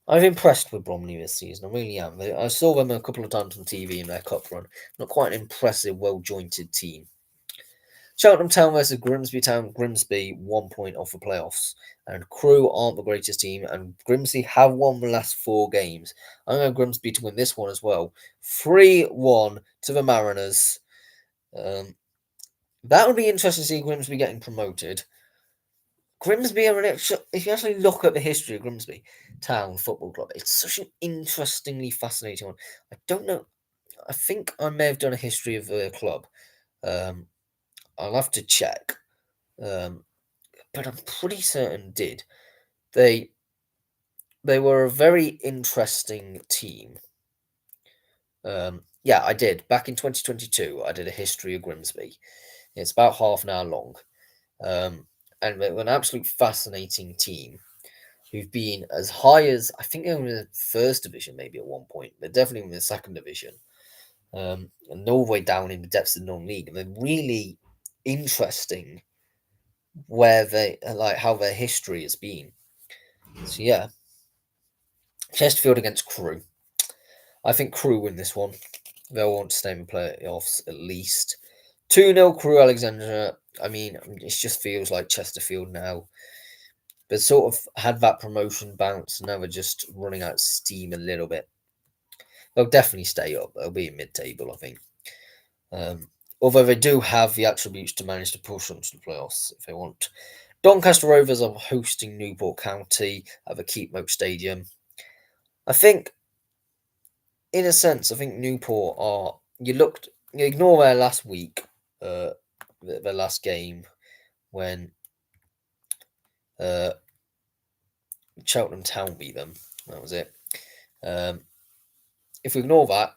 I'm impressed with Bromley this season. I really am. I saw them a couple of times on TV in their cup run. Not quite an impressive, well-jointed team. Cheltenham Town versus Grimsby Town. Grimsby 1 point off the playoffs, and Crew aren't the greatest team. And Grimsby have won the last 4 games. I'm going Grimsby to win this one as well. 3-1 to the Mariners. That would be interesting to see Grimsby getting promoted. Grimsby are if you actually look at the history of Grimsby Town Football Club, it's such an interestingly fascinating one. I don't know. I think I may have done a history of the club. I'll have to check. But I'm pretty certain did. They were a very interesting team. Yeah, I did. Back in 2022, I did a history of Grimsby. It's about half an hour long. And they're an absolute fascinating team who've been as high as, I think they were in the first division maybe at one point. They're definitely in the second division. And all the way down in the depths of the non-league. And they're really interesting where how their history has been. So yeah. Chesterfield against Crewe. I think Crewe win this one. They'll want to stay in the playoffs at least. 2-0 Crewe Alexandra. I mean, it just feels like Chesterfield now. They sort of had that promotion bounce. Now they're just running out of steam a little bit. They'll definitely stay up. They'll be in mid-table, I think. Although they do have the attributes to manage to push onto the playoffs if they want. Doncaster Rovers are hosting Newport County at the Keepmoat Stadium. I think, in a sense, Newport are. You ignore their last week, their last game, when Cheltenham Town beat them. That was it. If we ignore that,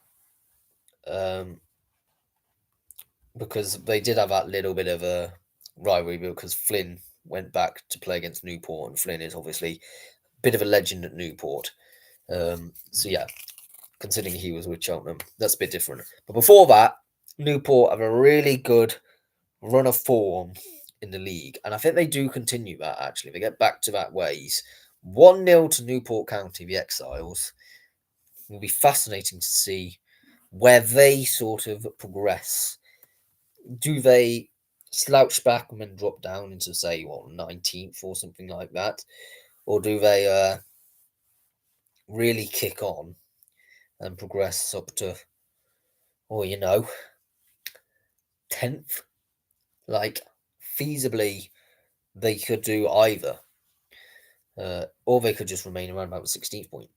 because they did have that little bit of a rivalry, because Flynn went back to play against Newport, and Flynn is obviously a bit of a legend at Newport. So yeah, considering he was with Cheltenham, that's a bit different. But before that, Newport have a really good run of form in the league, and I think they do continue that, actually. They get back to that ways. 1-0 to Newport County, the Exiles. It will be fascinating to see where they sort of progress. Do they slouch back and then drop down into, say, 19th or something like that? Or do they really kick on and progress up to, 10th? Like, feasibly, they could do either. Or they could just remain around about the 16th point.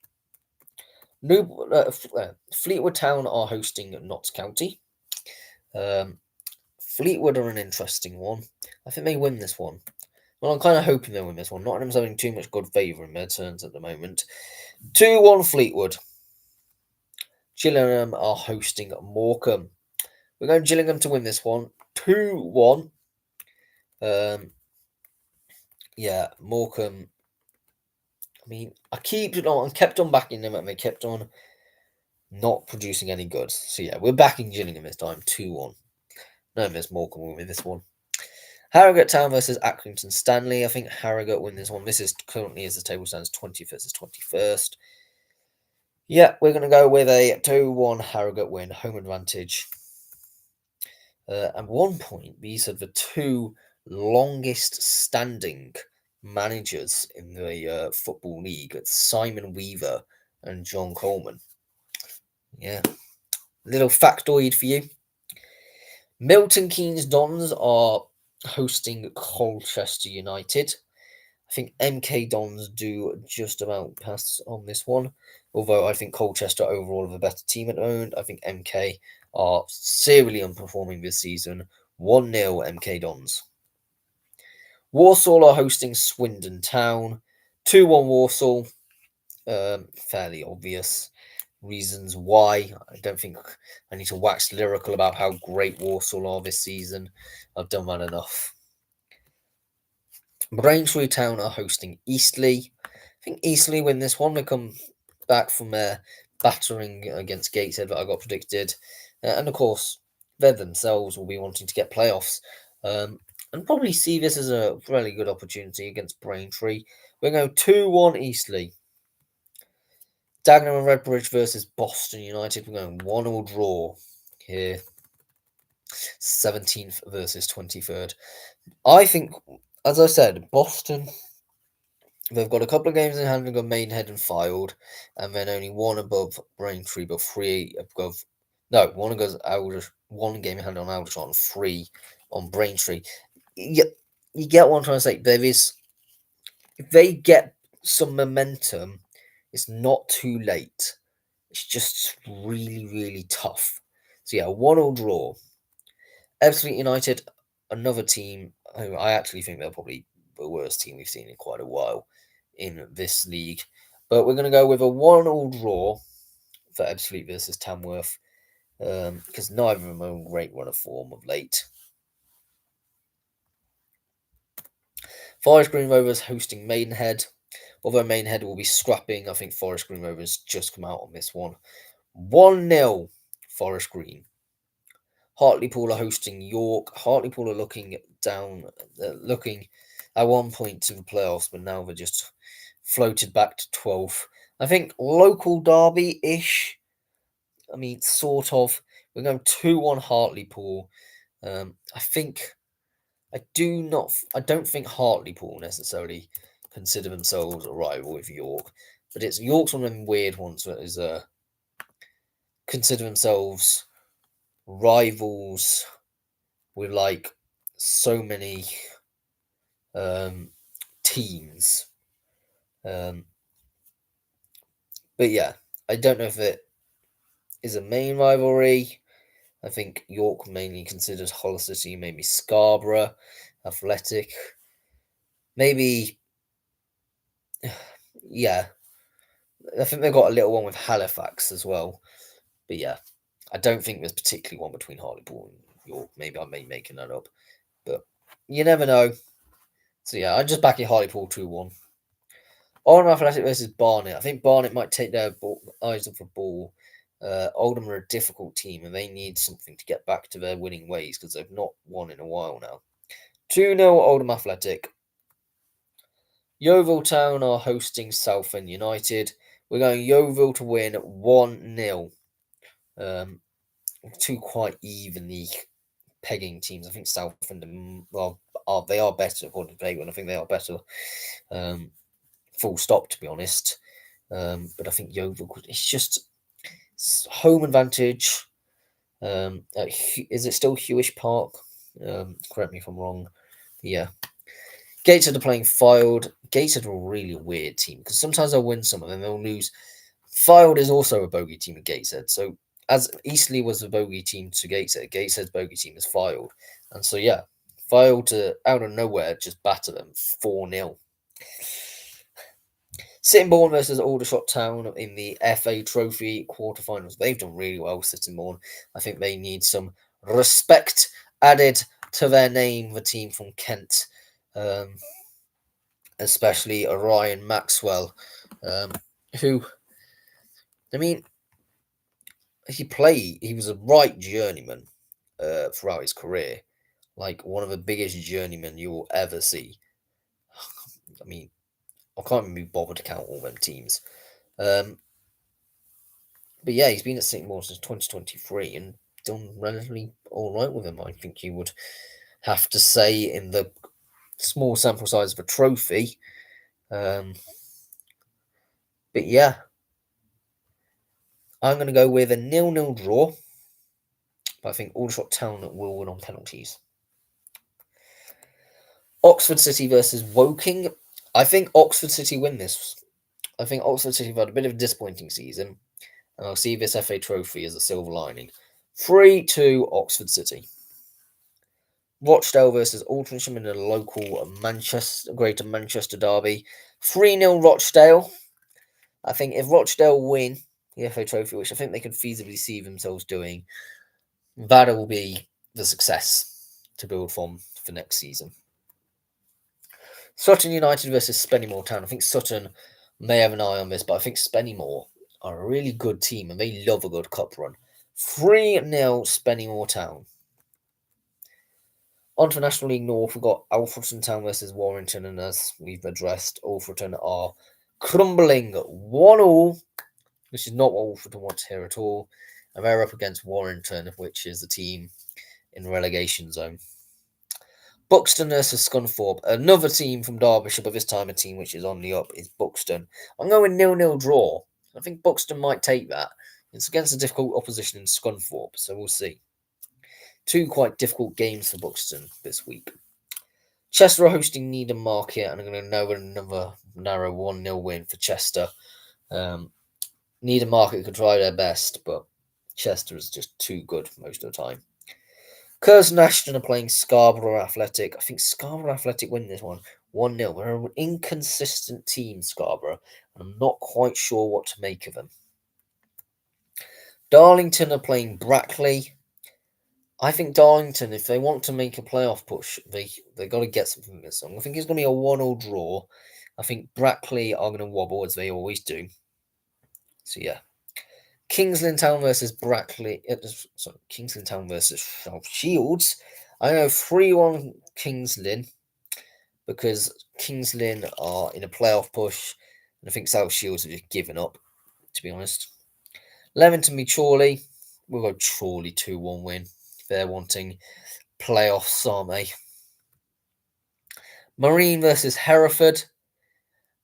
Fleetwood Town are hosting Notts County. Fleetwood are an interesting one. I think they win this one. Well, I'm kind of hoping they win this one. Nottingham's having too much good favour in their turns at the moment. 2-1 Fleetwood. Gillingham are hosting Morecambe. We're going Gillingham to win this one. 2-1. Yeah, Morecambe. I mean, I kept on backing them, and they kept on not producing any goods. So yeah, we're backing Gillingham this time. 2-1. No, Miss Morecambe will win this one. Harrogate Town versus Accrington Stanley. I think Harrogate win this one. This is currently, as the table stands, 20th versus 21st. Yeah, we're going to go with a 2-1 Harrogate win, home advantage. At one point, these are the two longest standing managers in the Football League. It's Simon Weaver and John Coleman. Yeah, little factoid for you. Milton Keynes Dons are hosting Colchester United. I think MK Dons do just about pass on this one, although I think Colchester overall are the better team at the moment. I think MK are severely underperforming this season. 1-0 MK Dons. Walsall are hosting Swindon Town. 2-1 Walsall. Fairly obvious reasons why. I don't think I need to wax lyrical about how great Walsall are this season. I've done that enough. Braintree Town are hosting Eastleigh. I think Eastleigh win this one. They come back from their battering against Gateshead that I got predicted. And of course, they themselves will be wanting to get playoffs. And probably see this as a really good opportunity against Braintree. We're going 2-1 Eastleigh. Dagenham and Redbridge versus Boston United. We're going 1-1 draw here. 17th versus 23rd. I think, as I said, Boston, they've got a couple of games in hand. They've got Maidenhead and Fylde, and then only one above Braintree, but three above. No, one goes Aldershot, one game in hand on Aldershot, and three on Braintree. You get what I'm trying to say. There is, if they get some momentum, it's not too late. It's just really, really tough. So yeah, 1-1 draw. Ebbsfleet United, another team who I actually think they're probably the worst team we've seen in quite a while in this league. But we're going to go with a 1-1 draw for Ebbsfleet versus Tamworth, because neither of them are in a great run of form of late. Forest Green Rovers hosting Maidenhead. Although Maidenhead will be scrapping, I think Forest Green Rovers just come out on this one. 1-0 Forest Green. Hartlepool are hosting York. Hartlepool are looking at one point to the playoffs, but now they're just floated back to 12th. I think local derby-ish. I mean, sort of. We're going 2-1 Hartlepool. I don't think Hartlepool necessarily consider themselves a rival with York, but York's one of them weird ones that is consider themselves rivals with like so many teams. But yeah, I don't know if it is a main rivalry. I think York mainly considers Hull City, maybe Scarborough, Athletic, maybe. Yeah, I think they've got a little one with Halifax as well. But yeah, I don't think there's particularly one between Hartlepool and York. Maybe I may be making that up, but you never know. So yeah, I just back it Hartlepool 2-1. Oldham Athletic versus Barnet. I think Barnet might take their eyes off the ball. Oldham are a difficult team, and they need something to get back to their winning ways because they've not won in a while now. 2-0 Oldham Athletic. Yeovil Town are hosting Southend United. We're going Yeovil to win 1-0. Two quite evenly pegging teams. I think Southend, they are better according to Playground. I think they are better. Full stop, to be honest. But I think Yeovil, it's just home advantage. Is it still Hewish Park? Correct me if I'm wrong. Yeah. Gateshead are playing Fylde. Gateshead are a really weird team because sometimes they'll win some and then they'll lose. Fylde is also a bogey team at Gateshead, so as Eastleigh was a bogey team to Gateshead, Gateshead's bogey team is filed. And so, yeah, filed to, out of nowhere, just batter them 4-0. Sittingbourne versus Aldershot Town in the FA Trophy quarterfinals. They've done really well, Sittingbourne. I think they need some respect added to their name, the team from Kent, especially Orion Maxwell, who, I mean, he was a right journeyman throughout his career, like one of the biggest journeymen you will ever see. I mean, I can't even be bothered to count all them teams. But yeah, he's been at Sittingbourne since 2023 and done relatively all right with him. I think you would have to say in the small sample size of a trophy. But yeah, I'm going to go with a 0-0 draw. But I think Aldershot Town will win on penalties. Oxford City versus Woking. I think Oxford City win this. I think Oxford City have had a bit of a disappointing season, and I'll see this FA Trophy as a silver lining. 3-2 Oxford City. Rochdale versus Altrincham in a local Greater Manchester derby. 3-0 Rochdale. I think if Rochdale win the FA Trophy, which I think they could feasibly see themselves doing, that will be the success to build from for next season. Sutton United versus Spennymoor Town. I think Sutton may have an eye on this, but I think Spennymoor are a really good team and they love a good cup run. 3-0 Spennymoor Town. On to National League North, we've got Alfreton Town versus Warrington, and as we've addressed, Alfreton are crumbling 1-1, which is not what Alfreton want to hear at all. And they're up against Warrington, which is a team in the relegation zone. Buxton versus Scunthorpe, another team from Derbyshire, but this time a team which is on the up is Buxton. I'm going 0-0 draw. I think Buxton might take that. It's against a difficult opposition in Scunthorpe, so we'll see. Two quite difficult games for Buxton this week. Chester are hosting Needham Market, and I'm going to know another narrow 1-0 win for Chester. Needham Market could try their best, but Chester is just too good most of the time. Curzon Ashton are playing Scarborough Athletic. I think Scarborough Athletic win this one 1-0. They're an inconsistent team, Scarborough, and I'm not quite sure what to make of them. Darlington are playing Brackley. I think Darlington, if they want to make a playoff push, they got to get something from this one. I think it's going to be a 1-1 draw. I think Brackley are going to wobble as they always do. So yeah. Kingsland Town versus Brackley. Kingsland Town versus South Shields. I know 3-1 Kingsland because Kingsland are in a playoff push, and I think South Shields have just given up, to be honest. Leamington meet Chorley. We'll go Chorley 2-1 win. They're wanting playoffs, aren't they? Marine versus Hereford.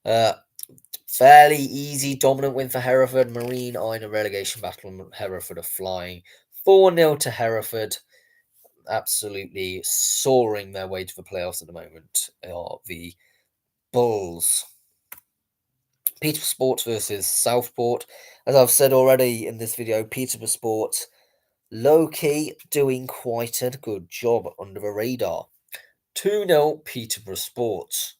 Fairly easy, dominant win for Hereford. Marine are in a relegation battle, and Hereford are flying 4-0 to Hereford. Absolutely soaring their way to the playoffs at the moment are the Bulls. Peterborough Sports versus Southport. As I've said already in this video, Peterborough Sports low-key doing quite a good job under the radar. 2-0 Peterborough Sports.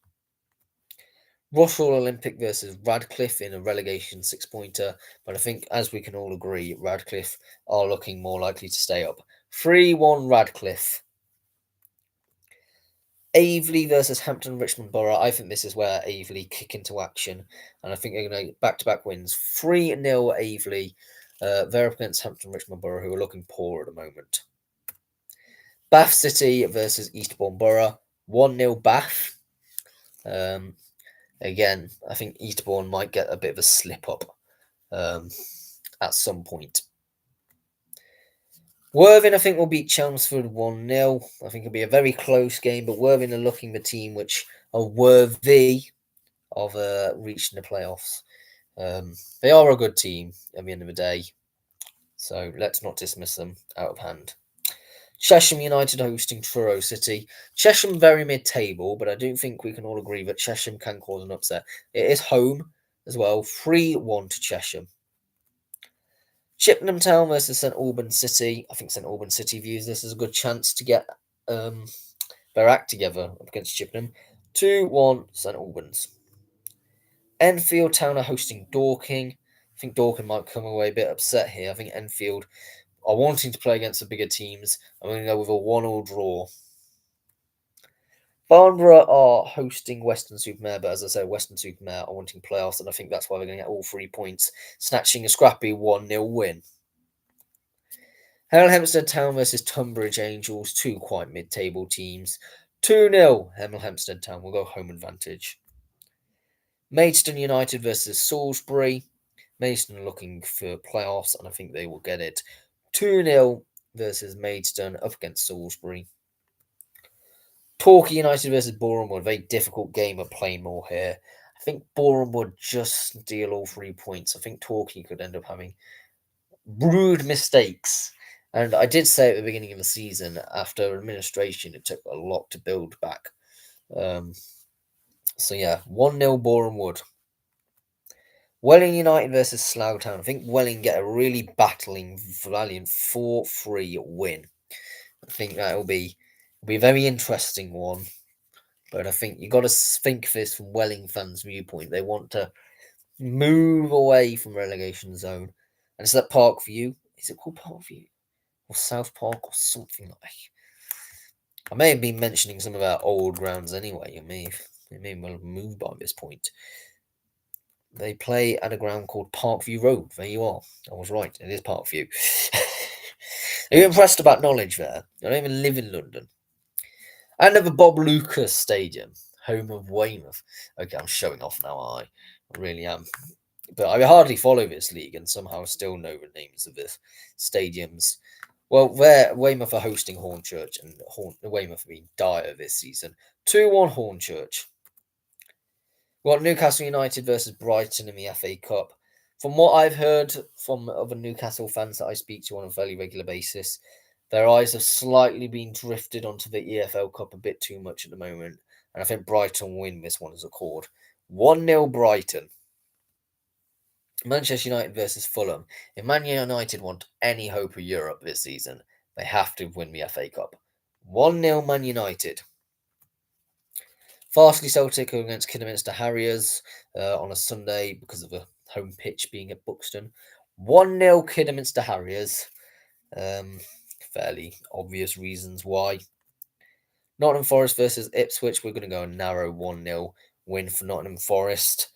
Rossall Olympic versus Radcliffe in a relegation six-pointer, but I think, as we can all agree, Radcliffe are looking more likely to stay up. 3-1 Radcliffe. Avely versus Hampton Richmond Borough. I think this is where Avely kick into action, and I think they're going to back-to-back wins. 3-0 Avely. They're up against Hampton Richmond Borough, who are looking poor at the moment. Bath City versus Eastbourne Borough. 1-0 Bath. Again, I think Eastbourne might get a bit of a slip-up at some point. Worthing, I think, will beat Chelmsford 1-0. I think it'll be a very close game, but Worthing are looking the team which are worthy of reaching the playoffs. They are a good team at the end of the day, so let's not dismiss them out of hand. Chesham United hosting Truro City. Chesham very mid-table, but I do think we can all agree that Chesham can cause an upset. It is home as well. 3-1 to Chesham. Chippenham Town versus St Albans City. I think St Albans City views this as a good chance to get their act together up against Chippenham. 2-1 St Albans. Enfield Town are hosting Dorking. I think Dorking might come away a bit upset here. I think Enfield are wanting to play against the bigger teams. I'm going to go with a 1-1 draw. Farnborough are hosting Western-super-Mare, but as I say, Western-super-Mare are wanting playoffs, and I think that's why they're going to get all 3 points, snatching a scrappy 1-0 win. Hemel Hempstead Town versus Tunbridge Angels, 2 quite mid-table teams. 2-0 Hemel Hempstead Town will go home advantage. Maidstone United versus Salisbury. Maidstone are looking for playoffs, and I think they will get it. 2-0 versus Maidstone up against Salisbury. Torquay United versus Boreham Wood. Very difficult game at Plainmoor here. I think Boreham Would just steal all 3 points. I think Torquay could end up having rude mistakes. And I did say at the beginning of the season, after administration, it took a lot to build back. So yeah, 1-0 Boreham Wood. Welling United versus Slough Town. I think Welling get a really battling, valiant 4-3 win. I think that'll be a very interesting one. But I think you've got to think this from Welling fans' viewpoint. They want to move away from relegation zone. And it's that Parkview. Is it called Parkview? Or South Park or something like. I may have been mentioning some of our old grounds anyway. They may well have moved by this point. They play at a ground called Parkview Road. There you are. I was right. It is Parkview. Are you impressed about knowledge there? I don't even live in London. And at the Bob Lucas Stadium, home of Weymouth. Okay, I'm showing off now, I really am. But I hardly follow this league and somehow still know the names of the stadiums. Well, Weymouth are hosting Hornchurch, and Weymouth have been dire this season. 2-1 Hornchurch. We've got Newcastle United versus Brighton in the FA Cup. From what I've heard from other Newcastle fans that I speak to on a fairly regular basis, their eyes have slightly been drifted onto the EFL Cup a bit too much at the moment. And I think Brighton win this one as a chord. 1-0 Brighton. Manchester United versus Fulham. If Man United want any hope of Europe this season, they have to win the FA Cup. 1-0 Man United. Farsley Celtic against Kidderminster Harriers on a Sunday because of the home pitch being at Buxton. 1-0 Kidderminster Harriers. Fairly obvious reasons why. Nottingham Forest versus Ipswich. We're going to go a narrow 1-0 win for Nottingham Forest.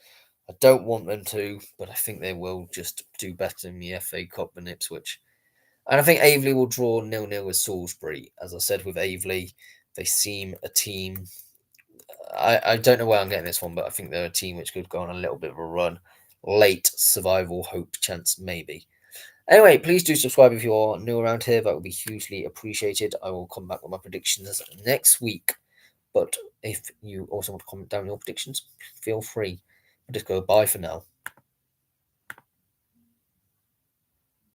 I don't want them to, but I think they will just do better in the FA Cup than Ipswich. And I think Aveley will draw 0-0 with Salisbury. As I said with Aveley, they seem a team. I don't know where I'm getting this one, but I think they're a team which could go on a little bit of a run. Late survival hope chance, maybe. Anyway, please do subscribe if you're new around here. That would be hugely appreciated. I will come back with my predictions next week. But if you also want to comment down your predictions, feel free. I'll just go bye for now.